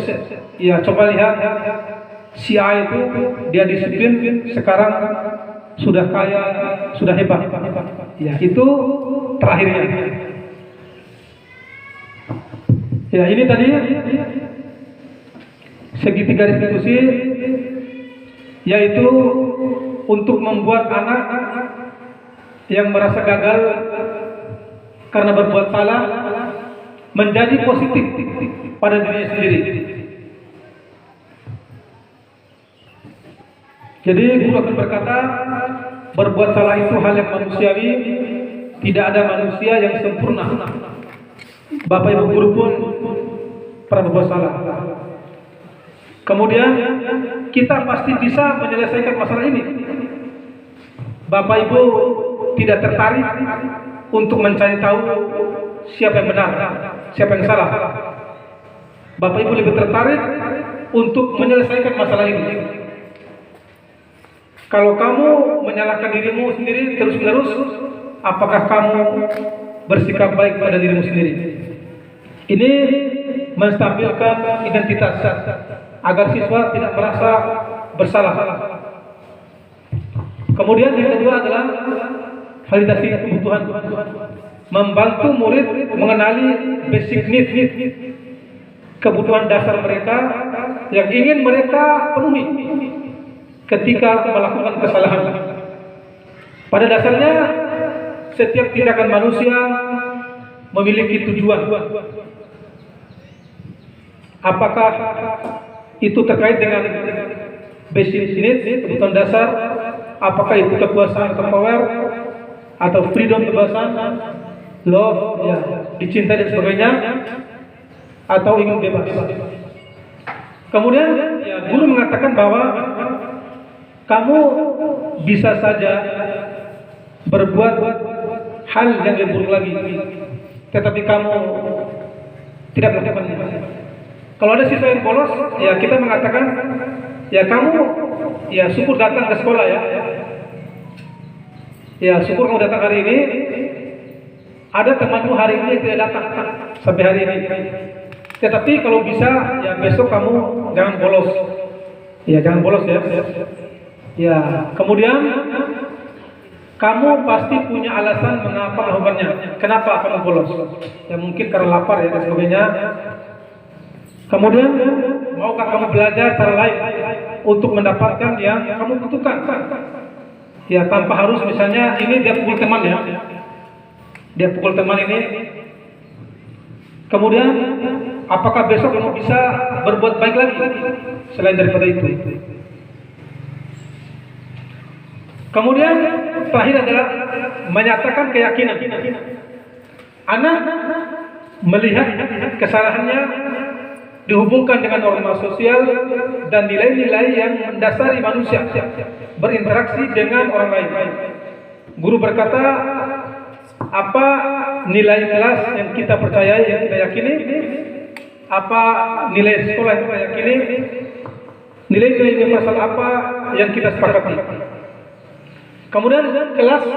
Ya, coba lihat si A itu dia disiplin, sekarang sudah kaya, sudah hebat. Ya, itu terakhirnya. Ya, ini tadi segitiga restitusi, yaitu untuk membuat anak yang merasa gagal karena berbuat salah menjadi positif pada dirinya sendiri. Jadi guru akan berkata, berbuat salah itu hal yang manusiawi, tidak ada manusia yang sempurna. Bapak Ibu guru pun pernah berbuat salah. Kemudian kita pasti bisa menyelesaikan masalah ini. Bapak Ibu tidak tertarik untuk mencari tahu siapa yang benar, siapa yang salah. Bapak Ibu lebih tertarik untuk menyelesaikan masalah ini. Kalau kamu menyalahkan dirimu sendiri terus-menerus, apakah kamu bersikap baik pada dirimu sendiri? Ini menstabilkan identitas agar siswa tidak merasa bersalah. Kemudian yang kedua adalah validasi kebutuhan. Membantu murid mengenali basic need, kebutuhan dasar mereka yang ingin mereka penuhi ketika melakukan kesalahan. Pada dasarnya setiap tindakan manusia memiliki tujuan. Apakah itu terkait dengan basic needs, kebutuhan dasar? Apakah itu kekuasaan atau power, atau freedom, kebebasan, love, ya, dicintai dan sebagainya, atau ingin bebas? Kemudian ya, guru mengatakan bahwa kamu bisa saja berbuat hal yang lebih buruk lagi, tetapi kamu tidak melakukannya. Kalau ada siswa yang bolos, ya kita mengatakan, ya kamu, ya syukur datang ke sekolah ya. Ya syukur kamu datang hari ini. Ada temanmu hari ini yang tidak datang sampai hari ini. Tetapi kalau bisa, ya besok kamu jangan bolos. Ya jangan bolos ya. Ya kemudian kamu pasti punya alasan mengapa melakukannya. Kenapa kamu bolos? Ya mungkin karena lapar ya dan sebagainya. Kemudian, maukah kamu belajar cara lain untuk mendapatkan yang kamu butuhkan? Ya tanpa harus misalnya ini dia pukul teman ya. Dia pukul teman ini. Kemudian, apakah besok kamu bisa berbuat baik lagi selain daripada itu? Kemudian terakhir adalah menyatakan keyakinan. Anak melihat kesalahannya dihubungkan dengan norma sosial dan nilai-nilai yang mendasari manusia berinteraksi dengan orang lain. Guru berkata, apa nilai kelas yang kita percayai, yang kita yakini? Apa nilai sekolah yang kita yakini? Nilai-nilai universal apa yang kita sepakati? Kemudian kelas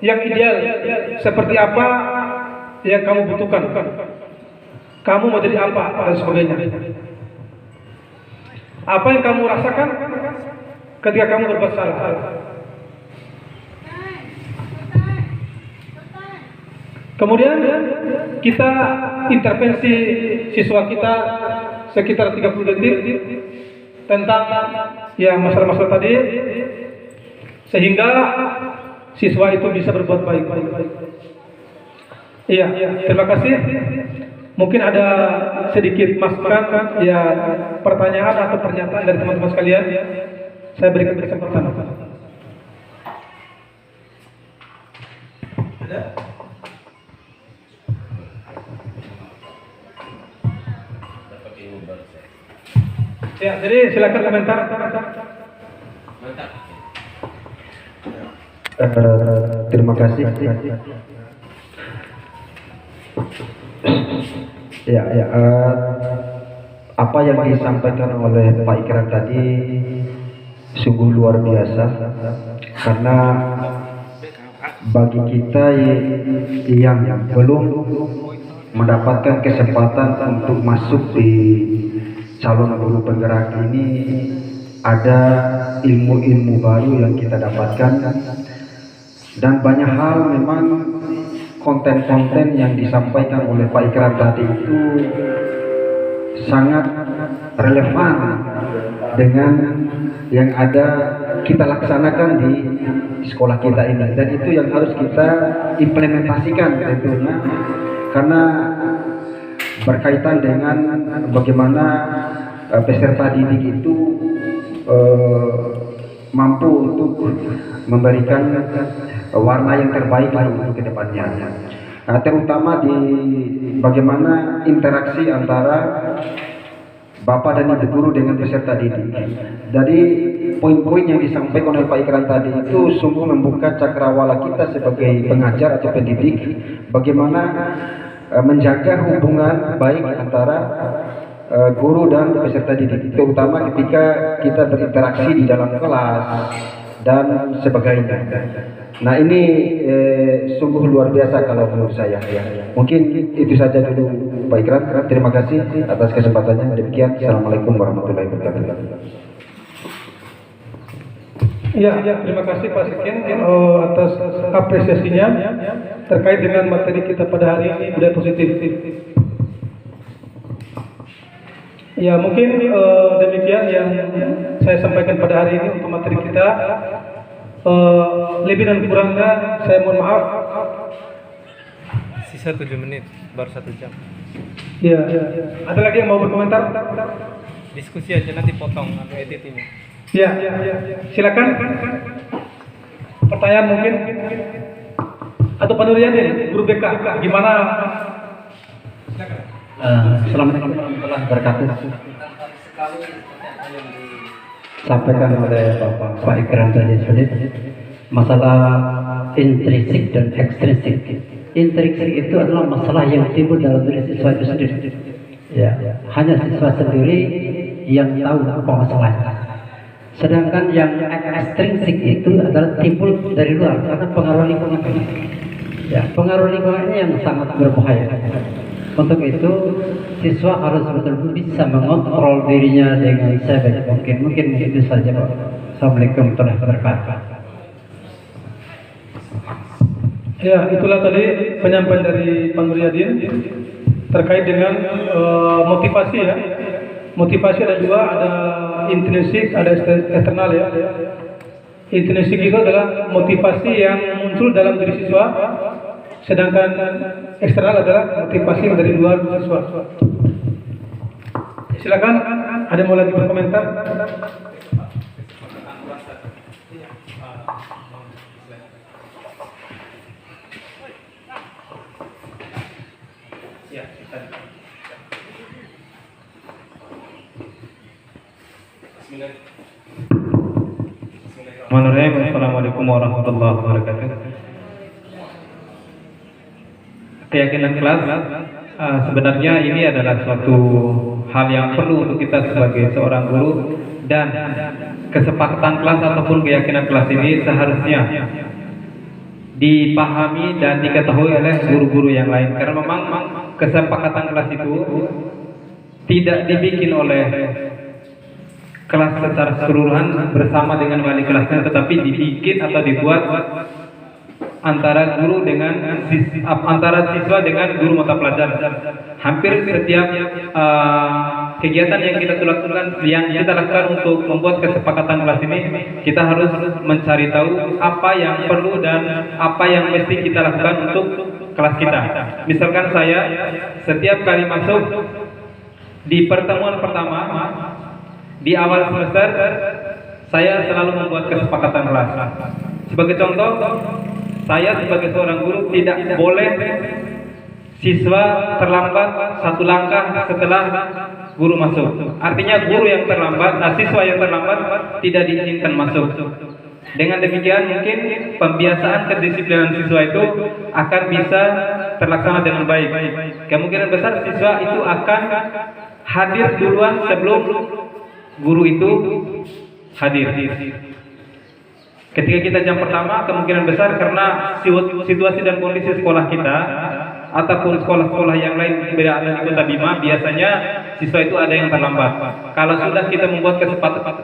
yang ideal seperti apa yang kamu butuhkan? Kamu mau jadi apa dan sebagainya? Apa yang kamu rasakan ketika kamu berbuat salah? Kemudian kita intervensi siswa kita sekitar 30 detik tentang ya masalah-masalah tadi, sehingga siswa itu bisa berbuat baik. Iya, terima kasih. Mungkin ada sedikit masukan, ya pertanyaan atau pernyataan dari teman-teman sekalian. Saya berikan kesempatan. Ada? Ya, jadi silakan komentar. Terima kasih. Apa yang disampaikan oleh Pak Ikrar tadi sungguh luar biasa, karena bagi kita yang belum mendapatkan kesempatan untuk masuk di calon guru penggerak ini, ada ilmu-ilmu baru yang kita dapatkan, dan banyak hal memang konten-konten yang disampaikan oleh Pak Ikrar tadi itu sangat relevan dengan yang ada kita laksanakan di sekolah kita ini, dan itu yang harus kita implementasikan tentunya, karena berkaitan dengan bagaimana peserta didik itu mampu untuk memberikan warna yang terbaik untuk kedepannya. Nah, terutama di bagaimana interaksi antara Bapak dan Ibu guru dengan peserta didik. Jadi poin-poin yang disampaikan oleh Pak Ikrar tadi itu sungguh membuka cakrawala kita sebagai pengajar atau pendidik, bagaimana menjaga hubungan baik antara guru dan peserta didik, terutama ketika kita berinteraksi di dalam kelas dan sebagainya. Nah, ini sungguh luar biasa kalau menurut saya. Mungkin itu saja dulu Pak Ikrar. Terima kasih atas kesempatannya. Demikian, Assalamualaikum warahmatullahi wabarakatuh. Ya, terima kasih Pak Sekian atas apresiasinya terkait dengan materi kita pada hari ini, budaya positif. Ya, mungkin demikian yang saya sampaikan pada hari ini untuk materi kita. Lebih dan kurangnya saya mohon maaf. Sisa 7 menit, baru 1 jam. Ya, ada lagi yang mau berkomentar? Diskusi aja, nanti potong edit ini. Ya, silakan. Pertanyaan mungkin atau Pak Nuriyadin, guru BK, gimana? Assalamualaikum warahmatullahi wabarakatuh. Sampaikan oleh Pak Ikrar tadi masalah intrinsik dan ekstrinsik. Intrinsik itu adalah masalah yang timbul dalam diri siswa itu sendiri. Ya, hanya siswa sendiri yang tahu apa masalahnya. Sedangkan yang ekstrinsik itu adalah timbul dari luar karena pengaruh lingkungan. Ya, pengaruh lingkungan ini yang sangat berbahaya. Untuk itu siswa harus betul-betul bisa mengontrol dirinya dengan sebaik mungkin. Mungkin itu saja Pak. Assalamualaikum warahmatullahi wabarakatuh. Ya, itulah tadi penyampaian dari Pak Nuryadin terkait dengan motivasi ya. Motivasi ada dua, ada intrinsik, ada eksternal ya. Intrinsik itu adalah motivasi yang muncul dalam diri siswa, sedangkan eksternal adalah motivasi yang dari luar siswa. Silakan, ada yang mau lagi berkomentar? Bismillahirrahmanirrahim. Assalamualaikum warahmatullahi wabarakatuh. Keyakinan kelas sebenarnya ini adalah suatu hal yang perlu untuk kita sebagai seorang guru, dan kesepakatan kelas ataupun keyakinan kelas ini seharusnya dipahami dan diketahui oleh guru-guru yang lain, karena memang kesepakatan kelas itu tidak dibikin oleh kelas secara keseluruhan bersama dengan wali kelasnya, tetapi dibikin atau dibuat antara guru dengan antara siswa dengan guru mata pelajaran. Hampir setiap kegiatan yang kita lakukan untuk membuat kesepakatan kelas ini, kita harus mencari tahu apa yang perlu dan apa yang mesti kita lakukan untuk kelas kita. Misalkan saya setiap kali masuk di pertemuan pertama di awal semester, saya selalu membuat kesepakatan kelas. Sebagai contoh, saya sebagai seorang guru tidak boleh siswa terlambat satu langkah setelah guru masuk. Artinya guru yang terlambat, siswa yang terlambat tidak diizinkan masuk. Dengan demikian mungkin pembiasaan kedisiplinan siswa itu akan bisa terlaksana dengan baik. Kemungkinan besar siswa itu akan hadir duluan sebelum guru itu hadir. Ketika kita jam pertama, kemungkinan besar karena situasi dan kondisi sekolah kita ataupun sekolah-sekolah yang lain berada di Kota Bima, biasanya siswa itu ada yang terlambat. Kalau sudah kita membuat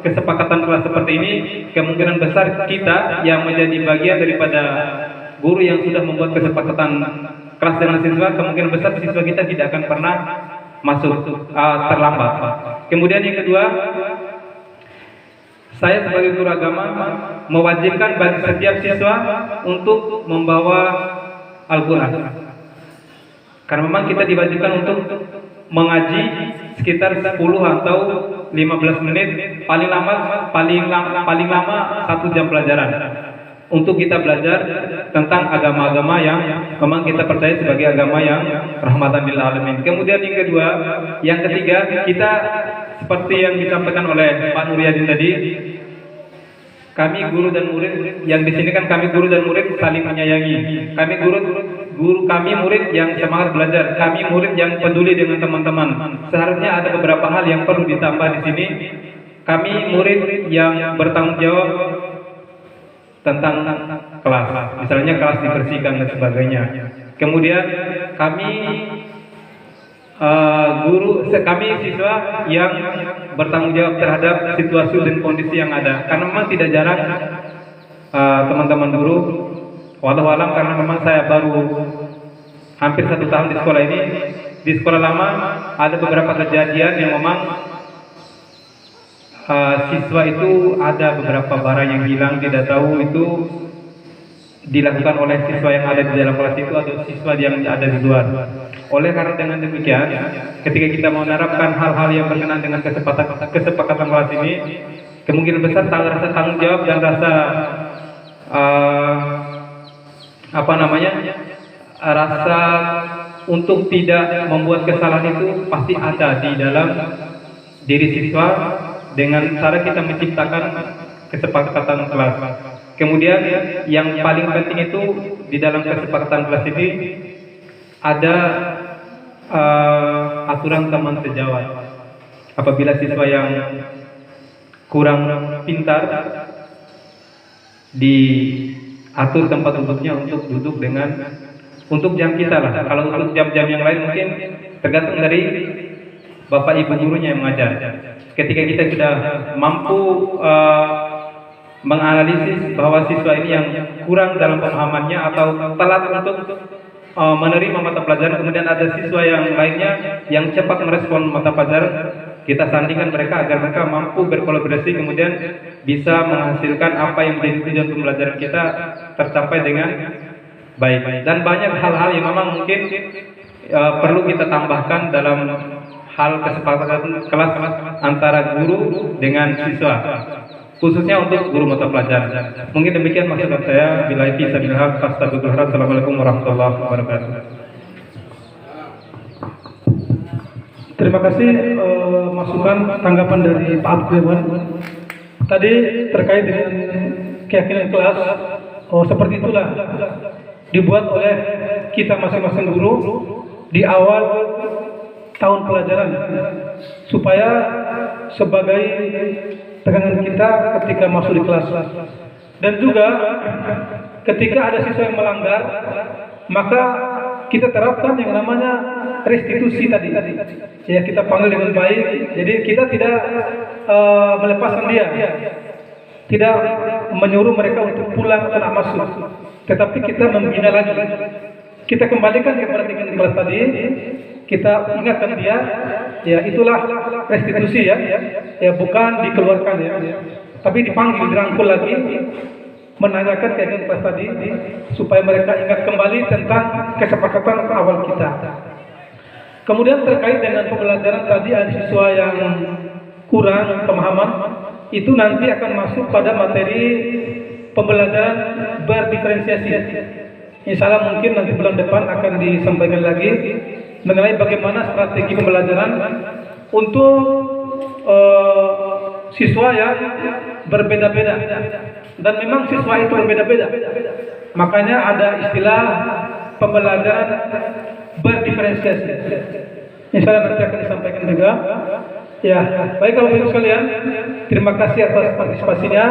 kesepakatan kelas seperti ini, kemungkinan besar kita yang menjadi bagian daripada guru yang sudah membuat kesepakatan kelas dengan siswa, kemungkinan besar siswa kita tidak akan pernah masuk terlambat. Kemudian yang kedua, saya sebagai guru agama mewajibkan bagi setiap siswa untuk membawa Al-Quran. Karena memang kita diwajibkan untuk mengaji sekitar 10 atau 15 menit, paling lama 1 jam pelajaran, untuk kita belajar tentang agama-agama yang memang kita percaya sebagai agama yang rahmatan lil alamin. Kemudian yang ketiga, kita seperti yang disampaikan oleh Pak Nuryadin tadi, kami guru dan murid yang di sini kan kami guru dan murid saling menyayangi. Kami murid yang semangat belajar, kami murid yang peduli dengan teman-teman. Seharusnya ada beberapa hal yang perlu ditambah di sini. Kami murid yang bertanggung jawab tentang kelas, misalnya kelas dibersihkan dan sebagainya. Kemudian kami kami siswa yang bertanggung jawab terhadap situasi dan kondisi yang ada. Karena memang tidak jarang teman-teman guru, walau alam, karena memang saya baru hampir 1 tahun di sekolah ini. Di sekolah lama ada beberapa kejadian yang memang siswa itu ada beberapa barang yang hilang, tidak tahu itu dilakukan oleh siswa yang ada di dalam kelas itu atau siswa yang ada di luar. Oleh karena dengan demikian, ketika kita mau menerapkan hal-hal yang berkenaan dengan kesepakatan kelas ini, kemungkinan besar rasa tanggung jawab dan rasa rasa untuk tidak membuat kesalahan itu pasti ada di dalam diri siswa dengan cara kita menciptakan kesepakatan kelas. Kemudian yang paling penting itu di dalam kesepakatan kelas ini ada aturan teman sejawat. Apabila siswa yang kurang pintar, diatur tempat duduknya untuk duduk untuk jam kita lah. Kalau untuk jam-jam yang lain mungkin tergantung dari bapak ibu gurunya yang mengajar. Ketika kita sudah mampu menganalisis bahwa siswa ini yang kurang dalam pemahamannya atau telat untuk menerima mata pelajaran, kemudian ada siswa yang lainnya yang cepat merespon mata pelajaran, kita sandingkan mereka agar mereka mampu berkolaborasi kemudian bisa menghasilkan apa yang menjadi tujuan pembelajaran kita tercapai dengan baik. Dan banyak hal-hal yang memang mungkin perlu kita tambahkan dalam hal kesepakatan kelas antara guru dengan siswa, khususnya untuk guru mata pelajaran. Mungkin demikian masukan saya. Billahi taufiq wal hidayah. Assalamualaikum warahmatullahi wabarakatuh. Terima kasih masukan tanggapan dari Pak Abdurrahman. Tadi terkait dengan keyakinan kelas, seperti itulah dibuat oleh kita masing-masing guru di awal tahun pelajaran supaya sebagai pegangan kita ketika masuk di kelas. Dan juga ketika ada siswa yang melanggar, maka kita terapkan yang namanya restitusi tadi. Ya, kita panggil dengan baik. Jadi kita tidak melepaskan dia, tidak menyuruh mereka untuk pulang atau nak masuk, tetapi kita membina lagi. Kita kembalikan kepada tingkat kelas tadi, kita ingatkan dia, ya itulah restitusi ya, bukan dikeluarkan ya, tapi dipanggil, dirangkul lagi, menanyakan keyakinan kelas tadi, supaya mereka ingat kembali tentang kesepakatan awal kita. Kemudian terkait dengan pembelajaran tadi, ada siswa yang kurang pemahaman, itu nanti akan masuk pada materi pembelajaran berdiferensiasi. Insya Allah mungkin nanti bulan depan akan disampaikan lagi mengenai bagaimana strategi pembelajaran untuk siswa yang berbeda-beda. Dan memang siswa itu berbeda-beda. Makanya ada istilah pembelajaran berdiferensiasi. Insya Allah nanti akan disampaikan juga. Ya, baik kalau begitu sekalian, terima kasih atas partisipasinya.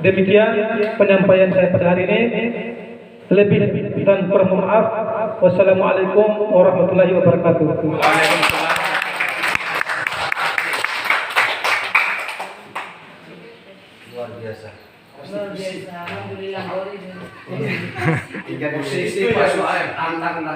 Demikian penyampaian saya pada hari ini. Lebih dan kurang maaf. Wassalamualaikum warahmatullahi wabarakatuh. Luar biasa. Alhamdulillah. Tiga posisi Pak Suaib antang